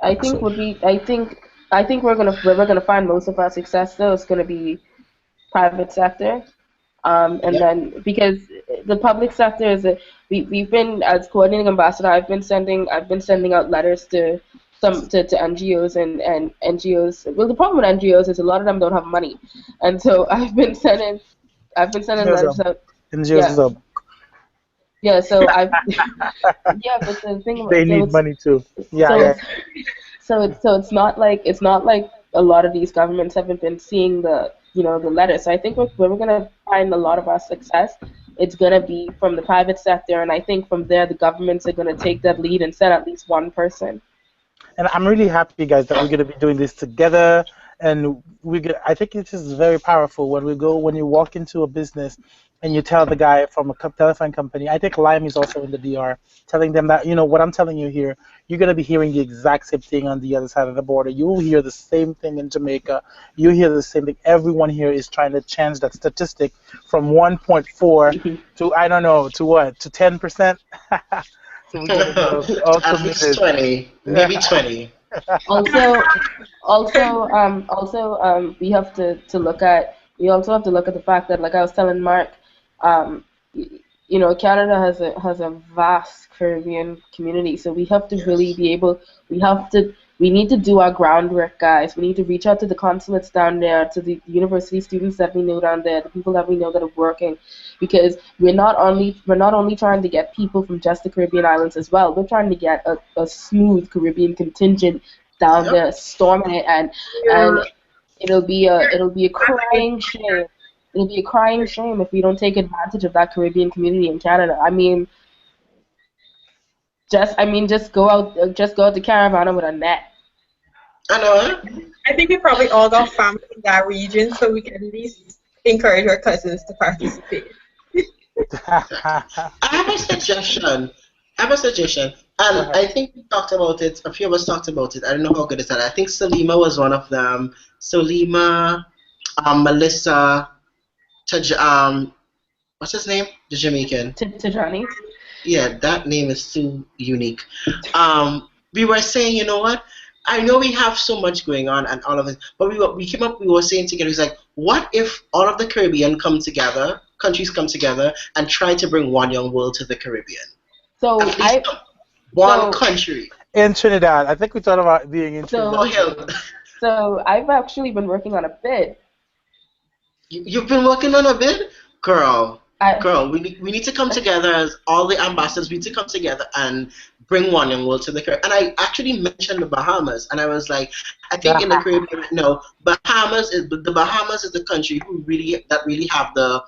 I think So would be I think we're gonna find most of our success though is gonna be private sector. And yep. then because the public sector we've been, as coordinating ambassador, I've been sending out letters to NGOs and NGOs. Well, the problem with NGOs is a lot of them don't have money, and so I've been sending NGOs letters out. NGOs is Yeah, a yeah. So yeah, but the thing they so need it's money too. Yeah, so yeah. it's it's not like a lot of these governments haven't been seeing the letters. So I think where we're gonna find a lot of our success, it's gonna be from the private sector, and I think from there the governments are gonna take that lead and send at least one person. And I'm really happy, guys, that we're going to be doing this together. And I think it is very powerful when you walk into a business and you tell the guy from a telephone company. I think Lime is also in the DR, telling them that what I'm telling you here, you're going to be hearing the exact same thing on the other side of the border. You will hear the same thing in Jamaica. You hear the same thing. Everyone here is trying to change that statistic from 1.4 to I don't know to what to 10%. So we're going to be all At least committed. 20, maybe 20. Also, we also have to look at the fact that, like I was telling Mark, um, Canada has a vast Caribbean community, so we have to really Yes. be able. We need to do our groundwork, guys. We need to reach out to the consulates down there, to the university students that we know down there, the people that we know that are working, because we're not only trying to get people from just the Caribbean islands as well. We're trying to get a smooth Caribbean contingent down Yep. there, storming it, and Yeah. it'll be a crying shame. It'll be a crying shame if we don't take advantage of that Caribbean community in Canada. Just go out to Caravana with a net. I know. I think we probably all got family in that region, so we can at least encourage our cousins to participate. I have a suggestion. I have a suggestion. Go And ahead. I think we talked about it. A few of us talked about it. I don't know how good it's at. I think Salima was one of them. Salima, Melissa, what's his name? The Jamaican. To Johnny. Yeah, that name is too unique. We were saying, you know what? I know we have so much going on and all of it, but we were saying together, it's like, what if all of the Caribbean come together, countries come together, and try to bring one young world to the Caribbean? So At least one so country. In Trinidad, I think we thought about being in so Oh Trinidad. hell, so I've actually been working on a bid. you've been working on a bid, girl. I Girl, we need to come together as all the ambassadors. We need to come together and bring one young world to the Caribbean. And I actually mentioned the Bahamas, and I was like, I think in the Caribbean, no, the Bahamas is the country who really have the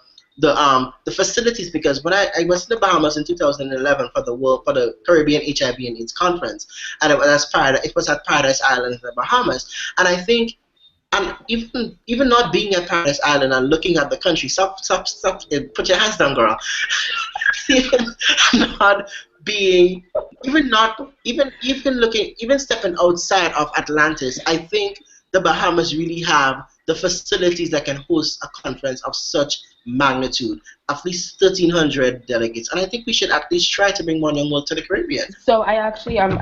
facilities, because when I was in the Bahamas in 2011 for the Caribbean HIV and AIDS conference, and it was at Paradise Island in the Bahamas, and I think. And even not being at Paradise Island and looking at the country, stop, put your hands down, girl. Even not being, even not, even looking, even stepping outside of Atlantis, I think the Bahamas really have the facilities that can host a conference of such magnitude, at least 1,300 delegates, and I think we should at least try to bring one young world to the Caribbean. So I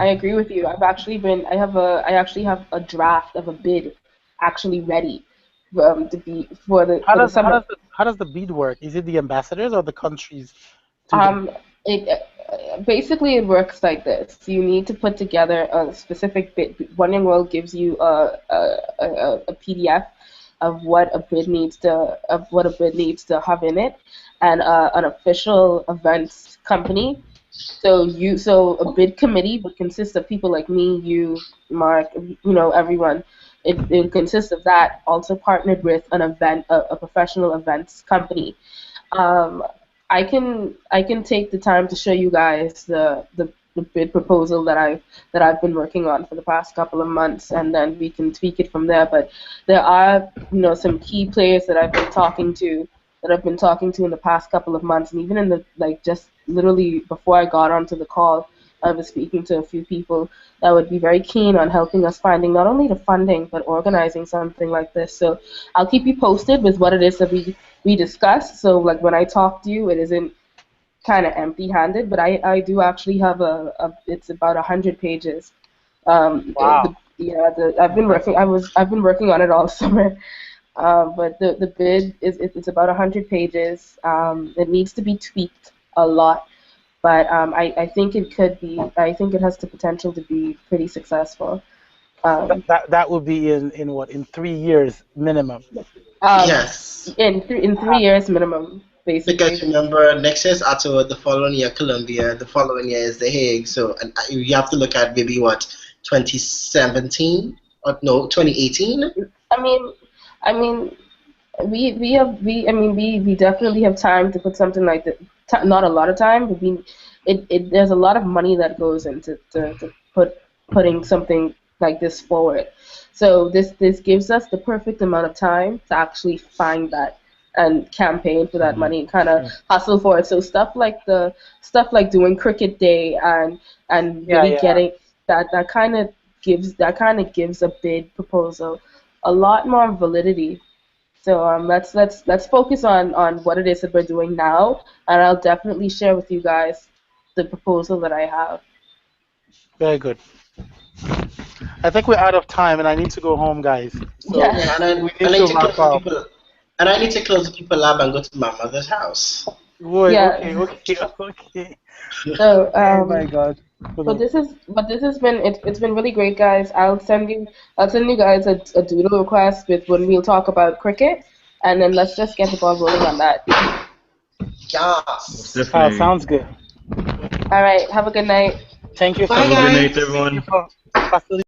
agree with you. I actually have a draft of a bid actually ready to be for the How for the does summer. the bead work? Is it the ambassadors or the countries together? Um, basically it works like this. You need to put together a specific bid. One Young World gives you a PDF of what a bid needs to have in it, and an official events company. So a bid committee would consist of people like me, you, Mark, everyone. It consists of that, also partnered with a professional events company. Um, I can take the time to show you guys the bid proposal that I've been working on for the past couple of months, and then we can tweak it from there. But there are some key players that I've been talking to in the past couple of months, and even in the just literally before I got onto the call, I was speaking to a few people that would be very keen on helping us finding not only the funding but organizing something like this. So I'll keep you posted with what it is that we discuss. So like when I talk to you, it isn't kind of empty-handed, but I do actually have it's about 100 pages. Wow. I've been working on it all summer. But the bid it's about 100 pages. It needs to be tweaked a lot, but I think it has the potential to be pretty successful. Um, That would be in what, in 3 years minimum. um, Yes. in 3 years minimum, Because basically. remember, next year is Ottawa, the following year Columbia, the following year is The Hague. So and you have to look at maybe what 2017 or no 2018. I mean, I mean, we definitely have time to put something like that. Not a lot of time, but there's a lot of money that goes into putting something like this forward. So this gives us the perfect amount of time to actually find that and campaign for that money and kind of hustle for it. So stuff like doing cricket day and Yeah, really yeah. getting that kind of gives a bid proposal a lot more validity. So let's focus on what it is that we're doing now, and I'll definitely share with you guys the proposal that I have. Very good. I think we're out of time, and I need to go home, guys. So Yeah. Yeah, we and need I to need to wrap close the up. people. And I need to close the people lab and go to my mother's house. Boy, Yeah. okay, okay, okay. So Oh my God. Hold but on. this has been it's been really great, guys. I'll send you guys a doodle request with when we'll talk about cricket, and then let's just get the ball rolling on that. Most Yes. definitely. Sounds good. All right. Have a good night. Thank you so Bye, Have a much. good night, guys. Thank you everyone. for facilitating.